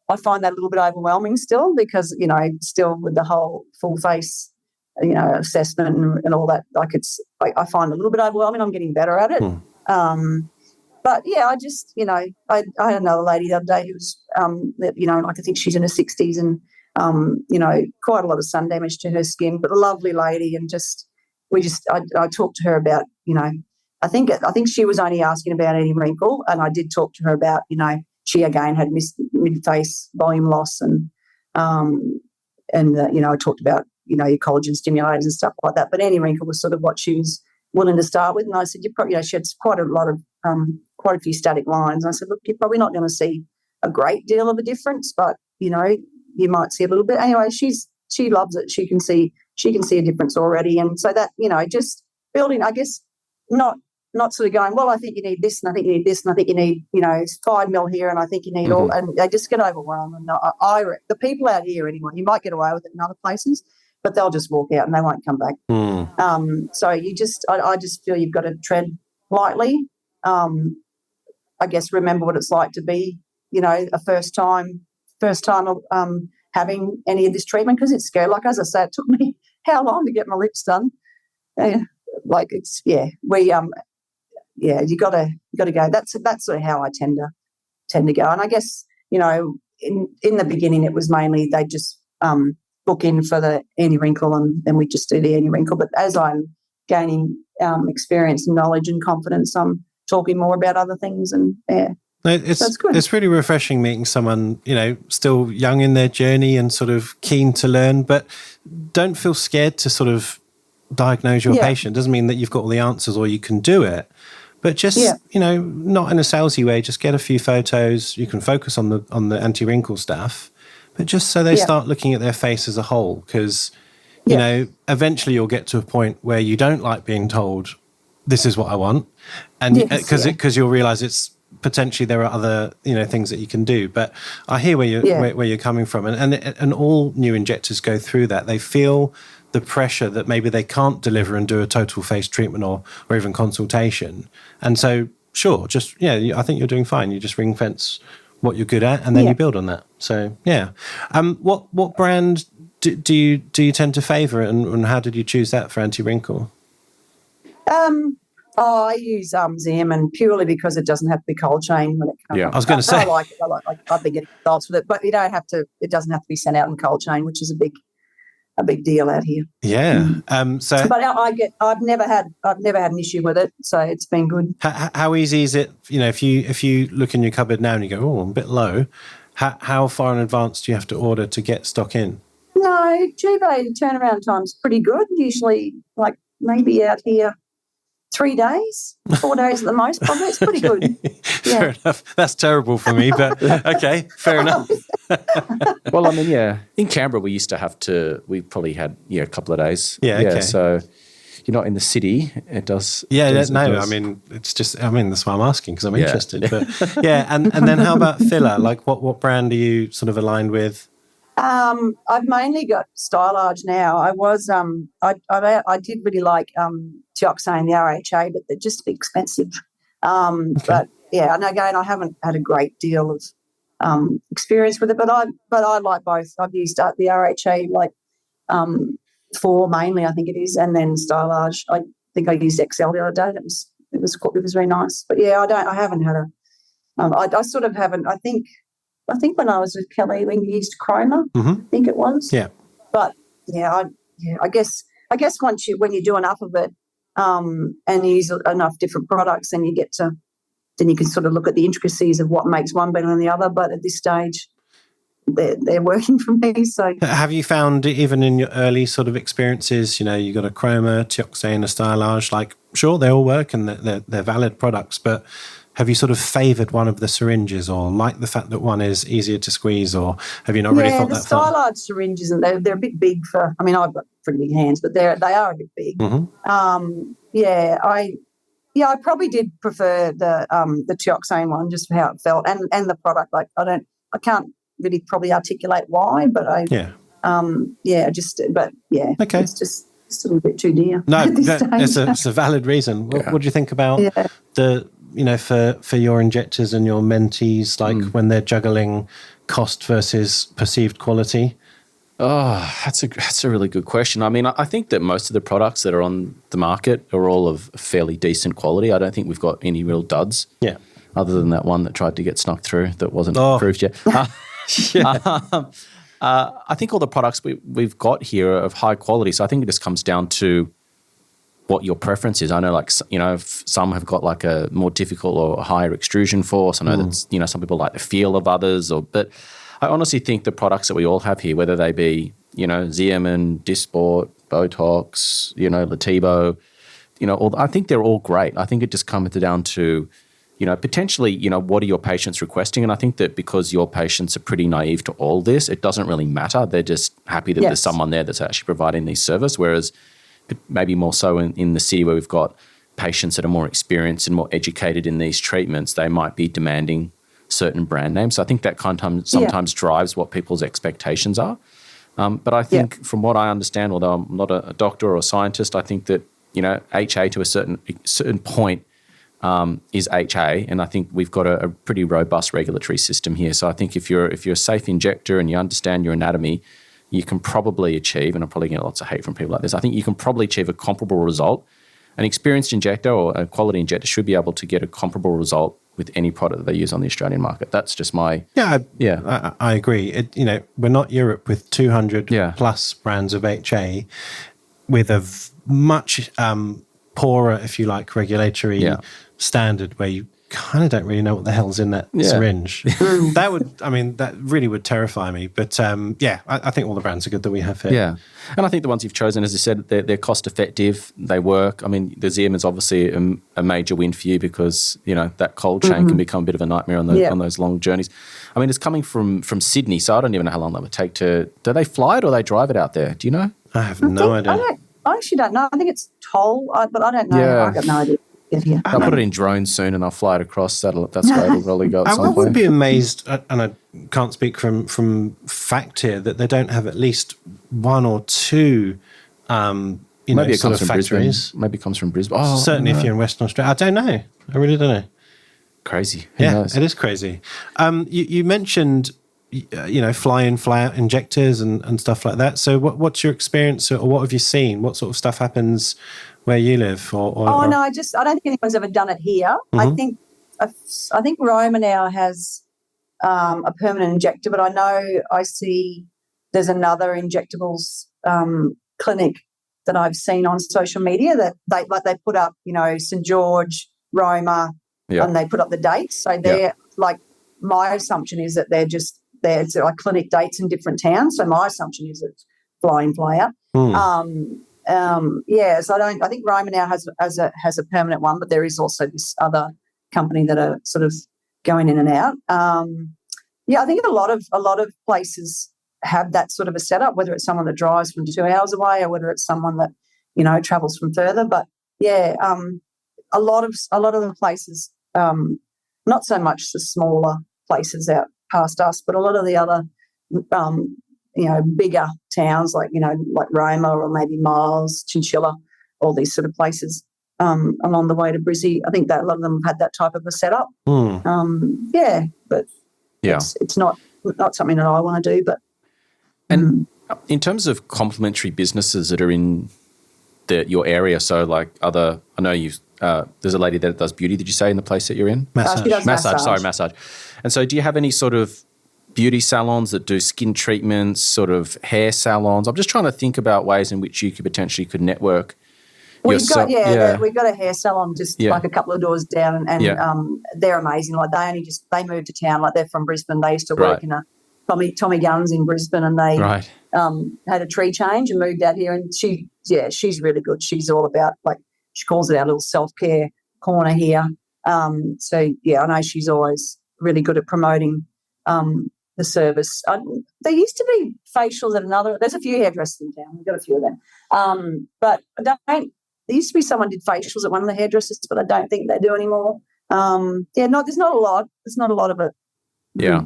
I find that a little bit overwhelming still because, still with the whole full face, assessment and all that, I find it a little bit overwhelming. I'm getting better at it. But yeah, I just, I had another lady the other day who was, I think she's in her 60s and, quite a lot of sun damage to her skin, but a lovely lady. And I talked to her about, I think she was only asking about any wrinkle, and I did talk to her about, she again had mid-face volume loss and I talked about, your collagen stimulators and stuff like that. But any wrinkle was sort of what she was willing to start with. And I said, she had quite a few static lines. And I said, look, you're probably not going to see a great deal of a difference, but, you might see a little bit. Anyway, she loves it. She can see a difference already. And so that, just building, I guess, not sort of going, well, I think you need this and I think you need this and I think you need, 5 mil here and I think you need all, and they just get overwhelmed. And the people out here anyway, you might get away with it in other places, but they'll just walk out and they won't come back. So I just feel you've got to tread lightly. I guess remember what it's like to be, a first time having any of this treatment, because it's scary. Like, as I say, it took me how long to get my lips done? You got to go. That's sort of how I tend to go. And I guess, in the beginning it was mainly they just book in for the anti-wrinkle and then we just do the anti-wrinkle. But as I'm gaining experience and knowledge and confidence, I'm talking more about other things and that's good. It's really refreshing meeting someone, still young in their journey and sort of keen to learn, but don't feel scared to sort of diagnose your patient. Doesn't mean that you've got all the answers or you can do it, but just, not in a salesy way, just get a few photos. You can focus on the anti-wrinkle stuff, but just so they start looking at their face as a whole, because, eventually you'll get to a point where you don't like being told, this is what I want. And because you'll realize it's, potentially there are other things that you can do. But I hear where you're coming from, and all new injectors go through that. They feel the pressure that maybe they can't deliver and do a total face treatment or even consultation, and so sure, just I think you're doing fine. You just ring fence what you're good at and then you build on that. So what brand do you tend to favour, and how did you choose that for anti-wrinkle? I use Xeomin purely because it doesn't have to be cold chain when it comes. I was going to say. I like it. I've been getting results with it, but you don't have to. It doesn't have to be sent out in cold chain, which is a big deal out here. Yeah. But I've never had an issue with it, so it's been good. How easy is it? If you look in your cupboard now and you go, oh, I'm a bit low. How far in advance do you have to order to get stock in? No, Juve turnaround time's pretty good. Usually, like maybe out here 3 days, 4 days at the most, probably. It's pretty good. Fair enough. That's terrible for me, but okay, fair enough. Well, in Canberra we used to we probably had, a couple of days. Yeah, okay. So, you're not in the city, it does. Yeah, it does, no, it does. I mean, it's just, I mean, that's why I'm asking, because I'm interested. But yeah, and then how about filler? Like what brand are you sort of aligned with? I've mainly got Stylage now. I was I did really like Toxin, the RHA, but they're just expensive. But yeah, and again, I haven't had a great deal of experience with it, but I like both. I've used the RHA like 4 mainly, I think it is, and then Stylage. I think I used XL the other day. It was very nice. But yeah, I haven't had a. I sort of haven't. I think when I was with Kelly, when you used Chroma, I think it was. Yeah. But yeah, I guess when you do enough of it, and you use enough different products, then you can sort of look at the intricacies of what makes one better than the other. But at this stage, they're working for me. So have you found, even in your early sort of experiences, you got a Chroma, Toxin, a Stylage, like, sure, they all work and they're valid products, but have you sort of favoured one of the syringes, or like the fact that one is easier to squeeze, or have you not really thought that far? The Stylage syringes, they're a bit big for. I mean, I've got pretty big hands, but they are a bit big. I probably did prefer the Toxin one, just for how it felt and the product. Like I can't really probably articulate why, but okay. It's just a little bit too dear. No, it's a valid reason. What do you think about the? For your injectors and your mentees, like when they're juggling cost versus perceived quality? Oh, that's a really good question. I mean, I think that most of the products that are on the market are all of fairly decent quality. I don't think we've got any real duds. Yeah. Other than that one that tried to get snuck through that wasn't approved yet. I think all the products we've got here are of high quality. So I think it just comes down to what your preference is. I know, like, some have got like a more difficult or higher extrusion force. I know that some people like the feel of others, but I honestly think the products that we all have here, whether they be Xeomin, Dysport, Botox, Latibo, I think they're all great. I think it just comes down to potentially what are your patients requesting, and I think that because your patients are pretty naive to all this, it doesn't really matter. They're just happy that there's someone there that's actually providing these service, whereas maybe more so in the city where we've got patients that are more experienced and more educated in these treatments, they might be demanding certain brand names. So I think that sometimes drives what people's expectations are. But I think from what I understand, although I'm not a doctor or a scientist, I think that, HA to a certain point is HA, and I think we've got a pretty robust regulatory system here. So I think if you're a safe injector and you understand your anatomy, you can probably achieve, and I'm probably getting lots of hate from people like this, I think you can probably achieve a comparable result. An experienced injector or a quality injector should be able to get a comparable result with any product that they use on the Australian market. That's just my... I agree. We're not Europe with 200 plus brands of HA with a much poorer, if you like, regulatory standard where you kind of don't really know what the hell's in that syringe. That really would terrify me. But I think all the brands are good that we have here. Yeah. And I think the ones you've chosen, as you said, they're cost effective. They work. I mean, the Xeomin is obviously a major win for you because, that cold chain can become a bit of a nightmare on those long journeys. I mean, it's coming from Sydney, so I don't even know how long that would take do they fly it or they drive it out there? Do you know? I have no idea. I actually don't know. I think it's toll, but I don't know. Yeah. I've got no idea. I'll put it in drones soon and I'll fly it across. That's where it'll probably go at some I would point. be amazed, and I can't speak from fact here, that they don't have at least one or two maybe it comes from factories. Brisbane. Maybe it comes from Brisbane. Oh, certainly if you're in Western Australia. I don't know. I really don't know. Crazy. Who knows? It is crazy. You mentioned fly in, fly out injectors and stuff like that. So what's your experience, or what have you seen? What sort of stuff happens where you live? No, I don't think anyone's ever done it here. Mm-hmm. I think Roma now has a permanent injector, but I see there's another injectables clinic that I've seen on social media that they put up, St George, Roma, and they put up the dates. So they're like, my assumption is that it's like clinic dates in different towns. So my assumption is it's fly in, fly out. So I think Roma now has a permanent one, but there is also this other company that are sort of going in and out. I think a lot of places have that sort of a setup, whether it's someone that drives from 2 hours away or whether it's someone that, travels from further. But a lot of the places, not so much the smaller places out past us, but a lot of the other bigger towns like Roma or maybe Miles, Chinchilla, all these sort of places along the way to Brizzy. I think that a lot of them have had that type of a setup. But it's not something that I want to do. But in terms of complementary businesses that are in your area, so like I know there's a lady that does beauty. Did you say in the place that you're in? Massage. She does Massage. And so, do you have any sort of beauty salons that do skin treatments, sort of hair salons? I'm just trying to think about ways in which you could network. We've got a hair salon just like a couple of doors down, and they're amazing. Like they moved to town. Like they're from Brisbane. They used to work in a Tommy Guns in Brisbane, and they had a tree change and moved out here. And she's really good. She's all about, like, she calls it our little self-care corner here. I know she's always really good at promoting the service. There used to be facials at there's a few hairdressers in town. We've got a few of them. But there used to be someone did facials at one of the hairdressers, but I don't think they do anymore. There's not a lot. There's not a lot of it. Yeah.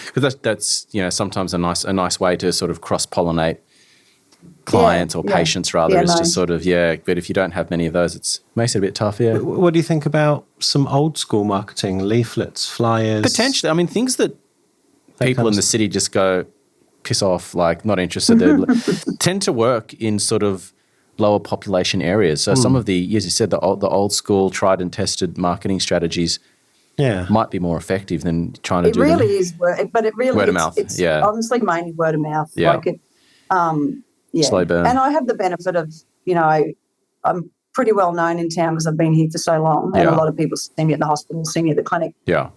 Because that's sometimes a nice way to sort of cross-pollinate clients or patients rather is to sort of, but if you don't have many of those, it makes it a bit tough, What do you think about some old school marketing, leaflets, flyers? Potentially. I mean, things that people in the city just go, piss off, like not interested. They tend to work in sort of lower population areas. So some of the, as you said, the old school tried and tested marketing strategies might be more effective than trying to do it really is, but it really word of mouth. It's honestly mainly word of mouth. Yeah. Like it, slow burn. And I have the benefit of, I'm pretty well known in town because I've been here for so long, and a lot of people see me at the hospital, see me at the clinic. Yeah.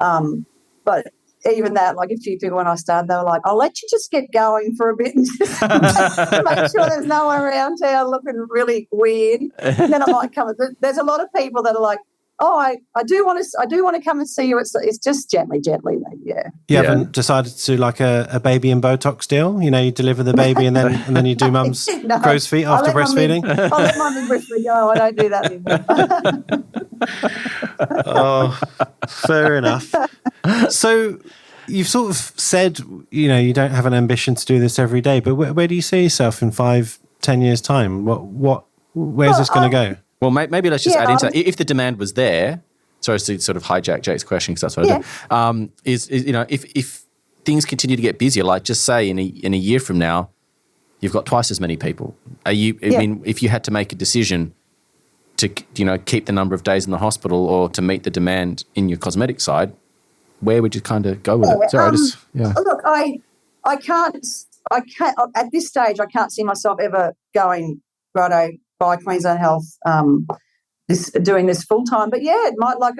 But even that, like a few people when I started, they were like, I'll let you just get going for a bit and just make sure there's no one around town looking really weird. And then I might come. There's a lot of people that are like, oh, I do want to come and see you. It's just gently, You haven't decided to do like a baby and Botox deal? You deliver the baby and then you do mum's crow's feet after breastfeeding? I'll let mummy breastfeed go. I don't do that anymore. Oh, fair enough. So you've sort of said, you don't have an ambition to do this every day, but where do you see yourself in 5-10 years' time? Where's this going to go? Well, maybe let's just add into that. If the demand was there, sorry to sort of hijack Jake's question because that's what I do, if things continue to get busier, like just say in a year from now, you've got twice as many people. I mean, if you had to make a decision to, keep the number of days in the hospital or to meet the demand in your cosmetic side, where would you kind of go with it? Sorry, Look, I can't at this stage. I can't see myself ever going righto by Queensland Health, doing this full time. But it might. Like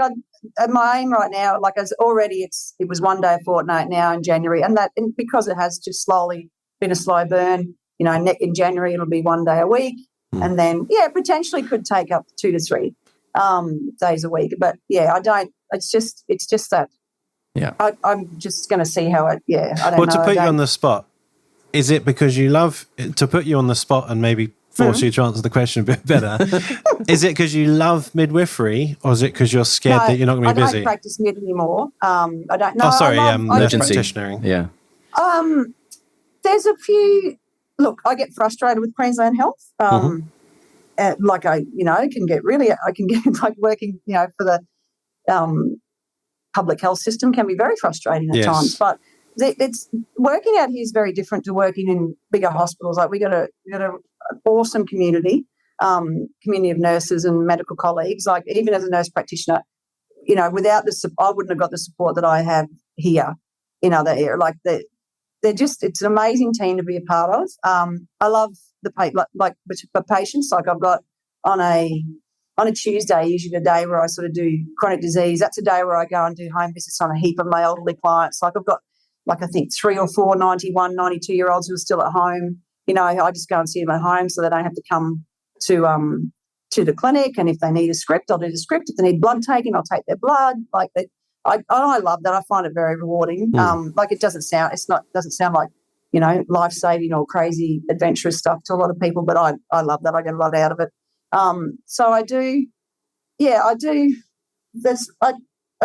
my aim right now, like as already, it was 1 day a fortnight now in January, and because it has just slowly been a slow burn. In January it'll be 1 day a week, and then potentially could take up 2 to 3 days a week. But I don't. It's just that. Yeah, I'm just going to see how it. I don't know. Well, to put you on the spot, is it because you love to put you on the spot and maybe force you to answer the question a bit better? Is it because you love midwifery, or is it because you're scared that you're not going to be busy? I don't practice mid anymore. I don't know. Oh, sorry, nurse practitioner. Yeah. There's a few. Look, I get frustrated with Queensland Health. Like I can get like working, for the public health system can be very frustrating at times. But it's working out here is very different to working in bigger hospitals. Like we got an awesome community of nurses and medical colleagues. Like even as a nurse practitioner, without I wouldn't have got the support that I have here in other areas. Like it's an amazing team to be a part of. I love the patients. Like I've got on a Tuesday, usually a day where I sort of do chronic disease. That's a day where I go and do home visits on a heap of my elderly clients. Like I've got, I think 3 or 4 91, 92-year-olds who are still at home. I just go and see them at home so they don't have to come to the clinic. And if they need a script, I'll do the script. If they need blood taken, I'll take their blood. Like that, I love that. I find it very rewarding. Like it doesn't sound like life-saving or crazy adventurous stuff to a lot of people, but I love that. I get a lot out of it. So I do. I do. I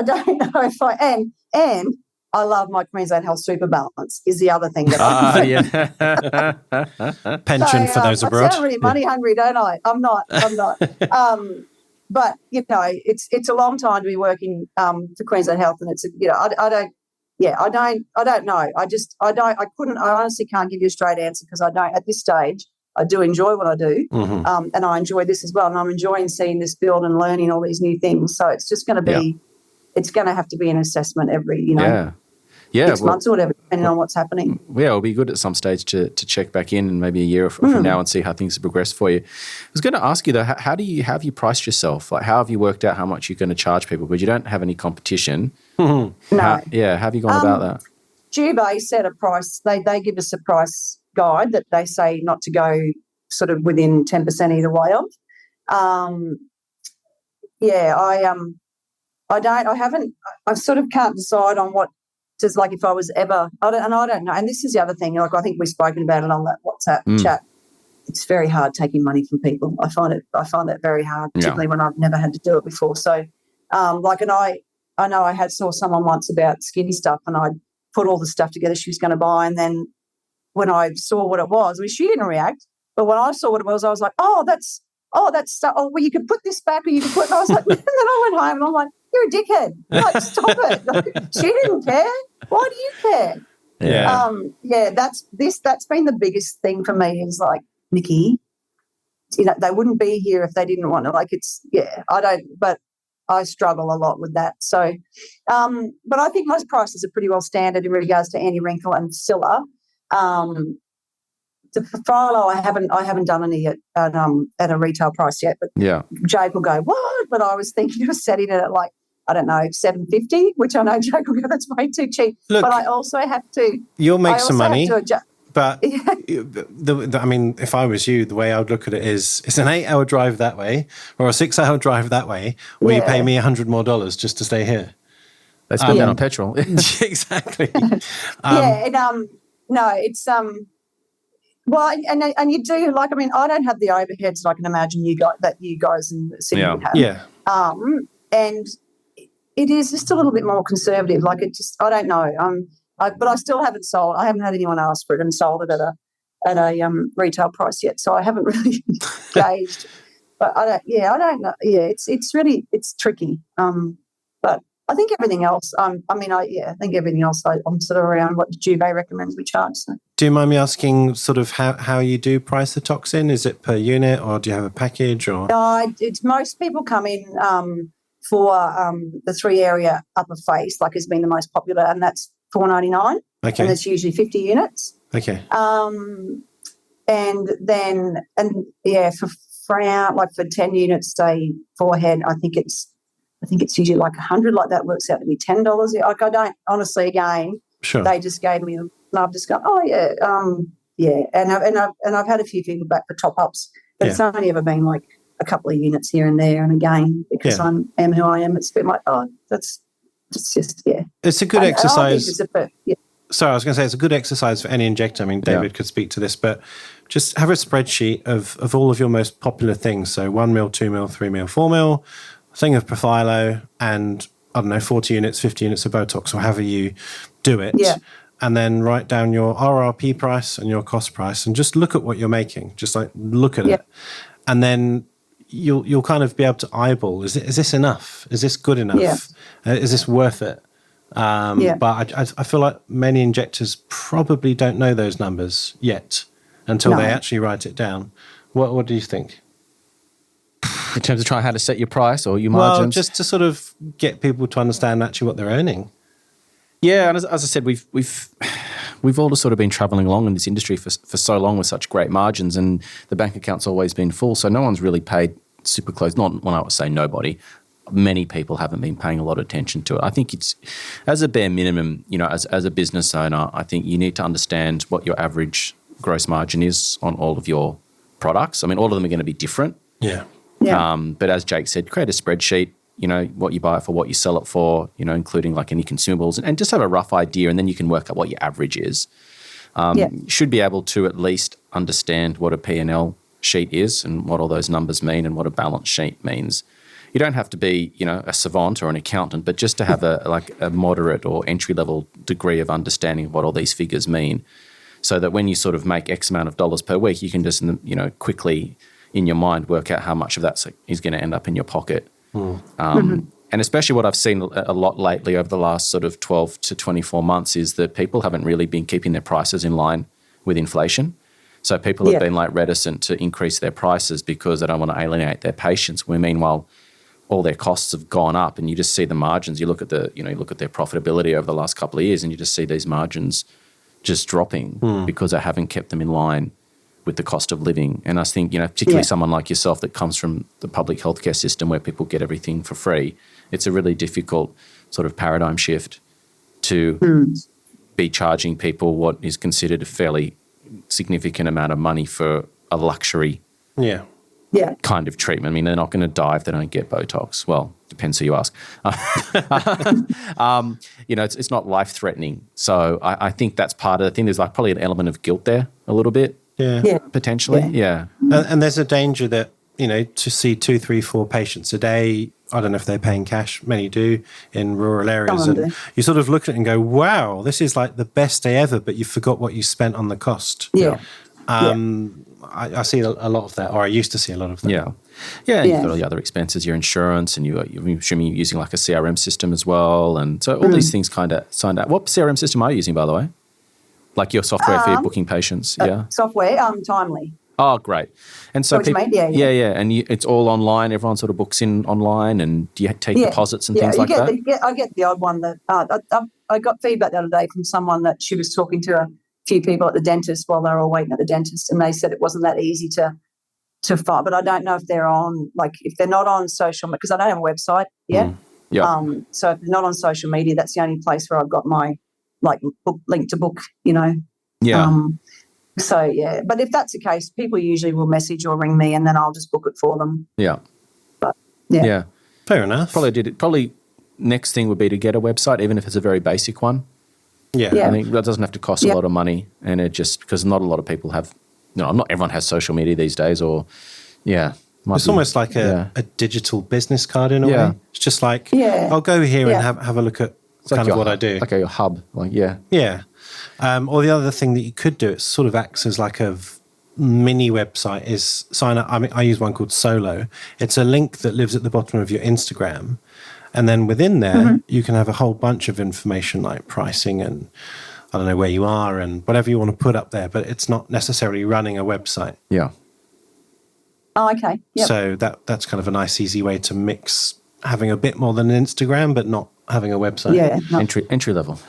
don't know if and I love my Queensland Health Super Balance is the other thing that pension for those abroad. I sound really money hungry, don't I? I'm not. But it's a long time to be working for Queensland Health, and it's I don't know. I honestly can't give you a straight answer because I don't at this stage. I do enjoy what I do, and I enjoy this as well, and I'm enjoying seeing this build and learning all these new things. So it's just going to be, it's going to have to be an assessment every, 6 months or whatever, depending on what's happening. Yeah, it'll be good at some stage to check back in maybe a year from now and see how things have progressed for you. I was going to ask you though, how have you priced yourself? Like, how have you worked out how much you're going to charge people? Because you don't have any competition. No. How have you gone about that? Dubay set a price. They give us a price guide that they say not to go sort of within 10% either way of. I sort of can't decide on what, just like if I was ever, I don't know. And this is the other thing, like I think we've spoken about it on that WhatsApp chat. It's very hard taking money from people. I find it very hard, particularly when I've never had to do it before. So, I know I saw someone once about skinny stuff, and I put all the stuff together she was going to buy, and then when I saw what it was, she didn't react. But when I saw what it was, I was like, that's stuff. Oh, well, you could put this back, or you could put. And I was like, and then I went home and I'm like, you're a dickhead. Like, stop it. Like, she didn't care. Why do you care? Yeah. That's been the biggest thing for me is like, Nikki, they wouldn't be here if they didn't want to. Like, but I struggle a lot with that. So, but I think most prices are pretty well standard in regards to anti-wrinkle and filler. The Philo, I haven't done any at a retail price yet, but Jake will go, what? But I was thinking of setting it at like, I don't know, $7.50, which I know Jake will go, that's way too cheap. Look, but I also have to. You'll make some money. But I mean, if I was you, the way I would look at it is, it's an 8-hour drive that way, or a 6-hour drive that way, or you pay me $100 more just to stay here. They spend that on petrol. Exactly. No, it's well, and you do, like, I mean, I don't have the overheads that I can imagine you guys in Sydney would have. Yeah. And it is just a little bit more conservative. Like, it just, I don't know. But I still haven't sold. I haven't had anyone ask for it and sold it at a retail price yet. So I haven't really gauged. But I don't know. Yeah, it's tricky. But I think everything else. I think everything else. I'm sort of around what Dubay recommends we charge. So. Do you mind me asking sort of how you do price the Toxin? Is it per unit, or do you have a package? Or it's most people come in for the 3-area upper face, like has been the most popular, and that's $4.99. Okay. And it's usually 50 units. Okay. And then for frown, like for 10 units, say forehead, I think it's usually like 100. Like that works out to be $10. Like I don't honestly. Again, sure. They just gave me, and I've just gone, and I've had a few people back for top ups, but it's only ever been like a couple of units here and there. And again, because I am who I am, it's been like, it's just It's a good exercise. Sorry, I was going to say it's a good exercise for any injector. I mean, David could speak to this, but just have a spreadsheet of all of your most popular things. So 1 mil, 2 mil, 3 mil, 4 mil, thing of Profilo, and I don't know, 40 units, 50 units of Botox, or however you do it. Yeah. And then write down your RRP price and your cost price, and just look at what you're making. Just like look at it, and then you'll kind of be able to eyeball. Is this enough? Is this good enough? Yeah. Is this worth it? But I feel like many injectors probably don't know those numbers yet until they actually write it down. What do you think? In terms of trying how to set your price or your margins? Well, just to sort of get people to understand actually what they're earning. Yeah, and as I said, we've all just sort of been travelling along in this industry for so long with such great margins, and the bank account's always been full, so no one's really paid super close. Not when I would say nobody. Many people haven't been paying a lot of attention to it. I think it's, as a bare minimum, as a business owner, I think you need to understand what your average gross margin is on all of your products. I mean, all of them are going to be different. Yeah. But as Jake said, create a spreadsheet, what you buy it for, what you sell it for, including like any consumables, and just have a rough idea, and then you can work out what your average is. You should be able to at least understand what a P&L sheet is and what all those numbers mean and what a balance sheet means. You don't have to be, a savant or an accountant, but just to have a moderate or entry-level degree of understanding of what all these figures mean, so that when you sort of make X amount of dollars per week, you can just, quickly in your mind work out how much of that is going to end up in your pocket. And especially what I've seen a lot lately over the last sort of 12 to 24 months is that people haven't really been keeping their prices in line with inflation. So people have been reticent to increase their prices because they don't want to alienate their patients, where meanwhile all their costs have gone up, and you just see the margins. You look at look at their profitability over the last couple of years, and you just see these margins just dropping because they haven't kept them in line with the cost of living. And I think, particularly someone like yourself that comes from the public healthcare system where people get everything for free, it's a really difficult sort of paradigm shift to be charging people what is considered a fairly significant amount of money for a luxury kind of treatment. I mean, they're not going to die if they don't get Botox. Well, depends who you ask. It's not life-threatening. So I think that's part of the thing. There's probably an element of guilt there a little bit. Potentially. And there's a danger that, to see 2, 3, 4 patients a day, I don't know if they're paying cash, many do in rural areas, and you sort of look at it and go, wow, this is like the best day ever, but you forgot what you spent on the cost. I see a lot of that, or I used to see a lot of that. You've got all the other expenses, your insurance, and you're assuming you're using like a CRM system as well, and so all these things kind of signed up. What CRM system are you using, by the way? Like your software for your booking patients? Software, Timely. Oh, great. And so people, and it's all online. Everyone sort of books in online, and do you take deposits and things like that? I get the odd one that I got feedback the other day from someone that she was talking to a few people at the dentist while they were all waiting at the dentist, and they said it wasn't that easy to find. But I don't know if they're on, if they're not on social media, because I don't have a website yet. So if they're not on social media, that's the only place where I've got my link to book. But if that's the case, people usually will message or ring me, and then I'll just book it for them. Fair enough. Probably next thing would be to get a website, even if it's a very basic one. I think that doesn't have to cost a lot of money, and it just, because not a lot of people have, not everyone has social media these days, or it's almost like a digital business card in a way. It's just like, I'll go here and have a look at kind of what I do. Like a hub, Or the other thing that you could do, it sort of acts as like a mini website, is sign up. I mean, I use one called Solo. It's a link that lives at the bottom of your Instagram. And then within there, you can have a whole bunch of information like pricing and I don't know where you are and whatever you want to put up there, but it's not necessarily running a website. Oh, okay. So that's kind of a nice, easy way to mix having a bit more than an Instagram, but not having a website. Entry level.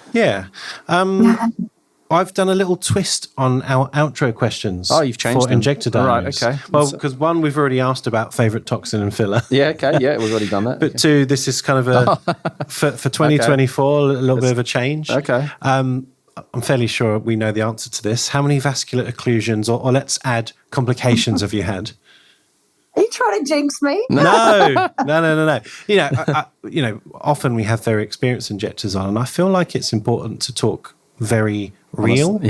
I've done a little twist on our outro questions. Oh, you've changed for them. Injector Diaries. Right, okay. Well, because one, we've already asked about favourite toxin and filler. We've already done that. But two, this is kind of a for 2024, a little bit of a change. Okay. I'm fairly sure we know the answer to this. How many vascular occlusions, or let's add complications, have you had? Are you trying to jinx me? No. Often we have very experienced injectors on, and I feel like it's important to talk very real.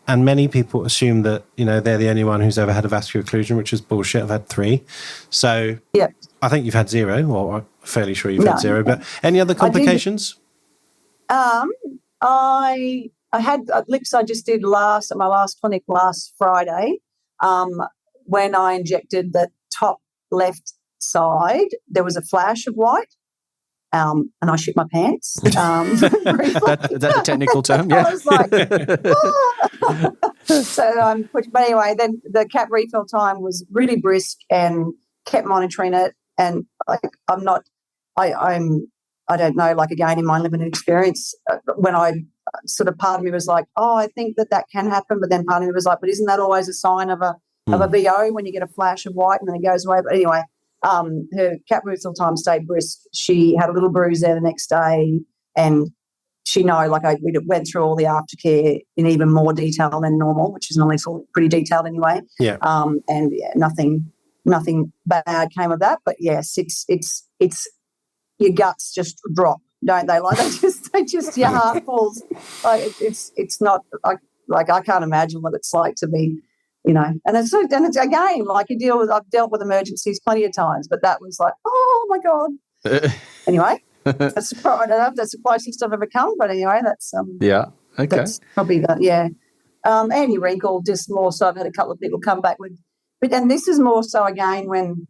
And many people assume that, they're the only one who's ever had a vascular occlusion, which is bullshit. I've had 3. So I think you've had 0, or I'm fairly sure you've had 0. But any other complications? I had lips I just did at my last clinic last Friday. When I injected the top left side, there was a flash of white. And I shit my pants. Is that the technical term? I was like, but anyway, then the cap refill time was really brisk and kept monitoring it. And I don't know, again, in my limited experience, when I sort of, part of me was like, oh, I think that can happen. But then part of me was like, but isn't that always a sign of a VO when you get a flash of white and then it goes away? But anyway, her cap refill time stayed brisk. She had a little bruise there the next day, and we went through all the aftercare in even more detail than normal, which is normally pretty detailed anyway. Nothing bad came of that. But yes, it's your guts just drop, don't they? Like they just your heart falls. Like it's not like I can't imagine what it's like to be you know, and it's again, like I've dealt with emergencies plenty of times, but that was like, oh my God. Anyway, that's I don't know if that's the closest I've ever come, but anyway, that's yeah, okay, that's probably that, yeah. Any wrinkle, just more so. I've had a couple of people come back with, but and this is more so again when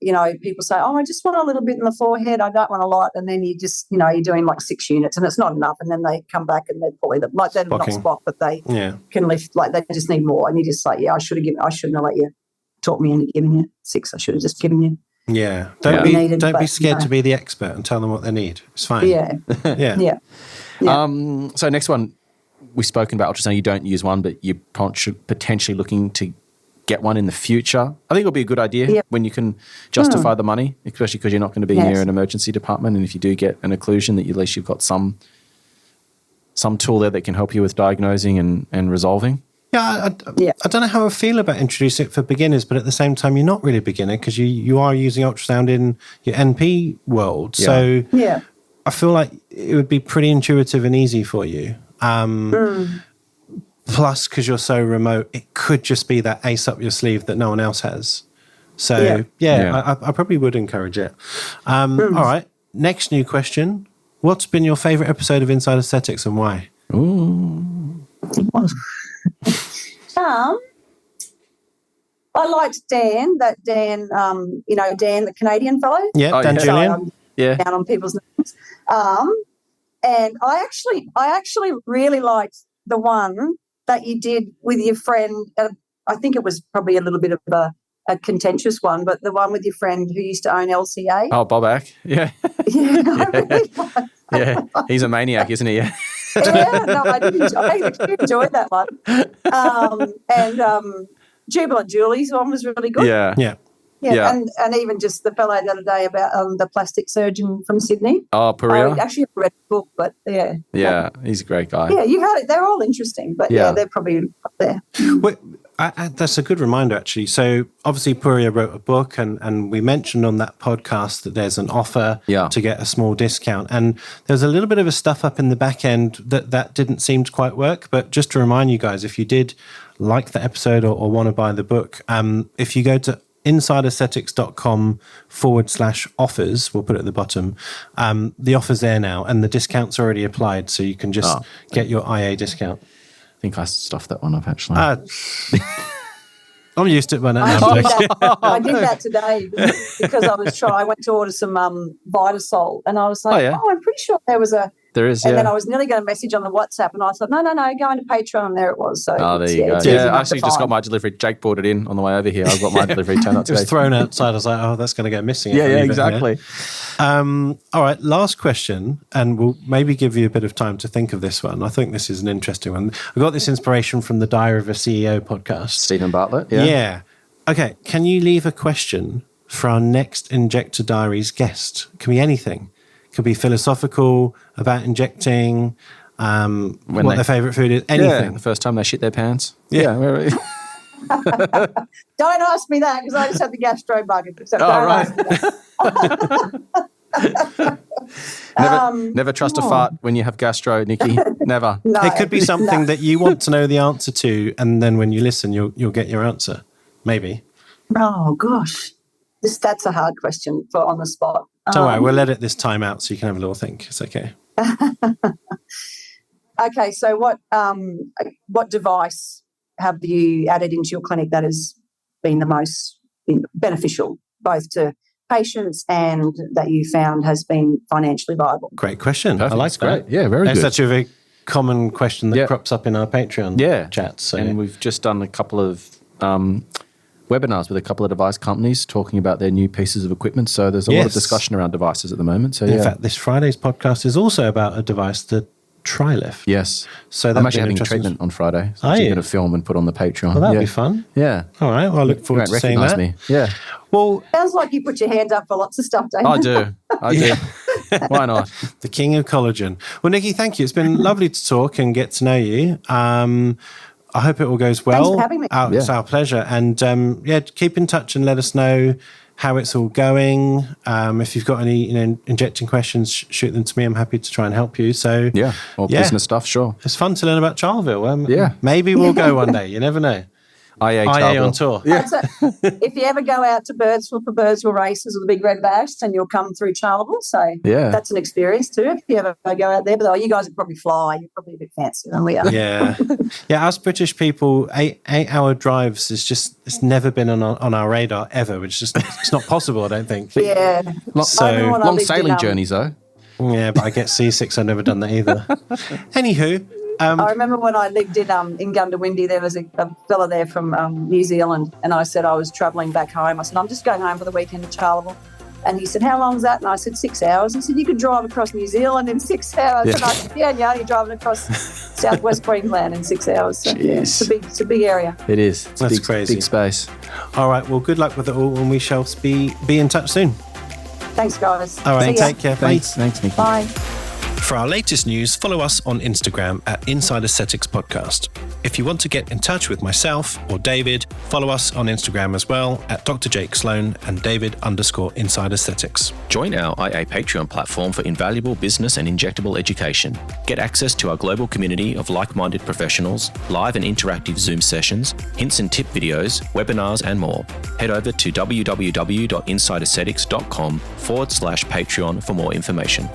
you know, people say, oh, I just want a little bit in the forehead, I don't want a lot, and then you just, you know, you're doing like 6 units and it's not enough, and then they come back and they're probably like they're not spot, but they can lift, like they just need more, and you just like, yeah, I shouldn't have let you talk me into giving you 6. I should have just given you. Yeah, don't be scared to be the expert and tell them what they need. It's fine. Yeah. Yeah. So next one, we've spoken about ultrasound. You don't use one, but you're potentially looking to get one in the future. I think it'll be a good idea when you can justify the money, especially because you're not going to be near an emergency department. And if you do get an occlusion, that at least you've got some tool there that can help you with diagnosing and resolving. Yeah, I don't know how I feel about introducing it for beginners, but at the same time, you're not really a beginner because you are using ultrasound in your NP world. Yeah. So I feel like it would be pretty intuitive and easy for you. Plus, because you're so remote, it could just be that ace up your sleeve that no one else has. So, I probably would encourage it. All right, next new question. What's been your favourite episode of Inside Aesthetics and why? Ooh. I liked Dan, you know, Dan, the Canadian fellow. Yeah, Dan Julian. Down on people's names. And I actually really liked the one that you did with your friend. I think it was probably a little bit of a contentious one, but the one with your friend who used to own LCA. Oh, Boback. Yeah. Yeah, he's a maniac, isn't he? Yeah. No, I actually enjoyed that one. And Jubilant Julie's one was really good. Yeah. And even just the fellow the other day about the plastic surgeon from Sydney. Oh, Puria. I actually read the book, but Yeah, he's a great guy. Yeah, you had it. They're all interesting, but they're probably up there. Well, that's a good reminder, actually. So obviously Puria wrote a book and we mentioned on that podcast that there's an offer to get a small discount. And there's a little bit of a stuff up in the back end that didn't seem to quite work. But just to remind you guys, if you did like the episode or want to buy the book, if you go to insideaesthetics.com/offers, we'll put it at the bottom, the offer's there now and the discount's already applied, so you can just get your IA discount. I think I stuffed that one up, actually. I'm used to it by now. I did that today because I went to order some Vitasol and I was like, I'm pretty sure there is, and then I was nearly going to message on the WhatsApp and I thought, no, go into Patreon, and there it was. So there you go. Yeah, I actually just got my delivery. Jake brought it in on the way over here. I've got my delivery turned up today. It was thrown outside. I was like, oh, that's going to go missing. Yeah, exactly. All right, last question, and we'll maybe give you a bit of time to think of this one. I think this is an interesting one. I got this inspiration from the Diary of a CEO podcast. Stephen Bartlett, Yeah. Okay, can you leave a question for our next Injector Diaries guest? It can be anything. It could be philosophical, about injecting, what their favourite food is, anything. Yeah, the first time they shit their pants. Yeah. Don't ask me that because I just had the gastro bug. So Never trust a fart when you have gastro, Nikki. Never. No, it could be something that you want to know the answer to, and then when you listen, you'll get your answer. Maybe. Oh gosh, that's a hard question for on the spot. Don't worry, we'll edit this time out so you can have a little think. It's okay. Okay, so what device have you added into your clinic that has been the most beneficial, both to patients and that you found has been financially viable? Great question. Perfect. I like that. Great. Yeah, very good. It's such a very common question that crops up in our Patreon chats. So. And we've just done a couple of webinars with a couple of device companies talking about their new pieces of equipment. So there's a lot of discussion around devices at the moment. So in fact, this Friday's podcast is also about a device, the TriLift. Yes. So I'm actually having treatment on Friday. So I'm going to film and put on the Patreon. Well, that'll be fun. Yeah. All right. Well, I look forward to seeing that. Me. Yeah. Well, sounds like you put your hand up for lots of stuff, don't you? I do. Why not? The king of collagen. Well, Nikki, thank you. It's been lovely to talk and get to know you. I hope it all goes well. Thanks for having me. It's our pleasure. And keep in touch and let us know how it's all going. If you've got any injecting questions, shoot them to me. I'm happy to try and help you. So business stuff, sure. It's fun to learn about Charleville. Maybe we'll go one day. You never know. IA on tour. Yeah. If you ever go out to Birdsville for Birdsville races or the Big Red Bash, then you'll come through Charleville. So that's an experience too if you ever go out there. But you guys would probably fly. You're probably a bit fancier than we are. Yeah. Yeah, us British people, 8-hour drives is just, it's never been on our radar ever. It's not possible, I don't think. Yeah. Long sailing journeys though. Yeah, but I get seasick, so I've never done that either. Anywho. I remember when I lived in Gundawindi, there was a fella there from New Zealand, and I said I was travelling back home. I said, I'm just going home for the weekend to Charleville. And he said, how long is that? And I said, 6 hours. He said, you could drive across New Zealand in 6 hours. Yeah. And I said, yeah, you're driving across southwest Queensland in 6 hours. So, yeah, it's a big area. It is. That's crazy. Big space. All right, well, good luck with it all, and we shall be in touch soon. Thanks, guys. All right, take care. Thanks, Nicky. Bye. For our latest news, follow us on Instagram at Inside Aesthetics Podcast. If you want to get in touch with myself or David, follow us on Instagram as well at Dr. Jake Sloan and David_Inside Aesthetics. Join our IA Patreon platform for invaluable business and injectable education. Get access to our global community of like-minded professionals, live and interactive Zoom sessions, hints and tip videos, webinars, and more. Head over to www.insideaesthetics.com/Patreon for more information.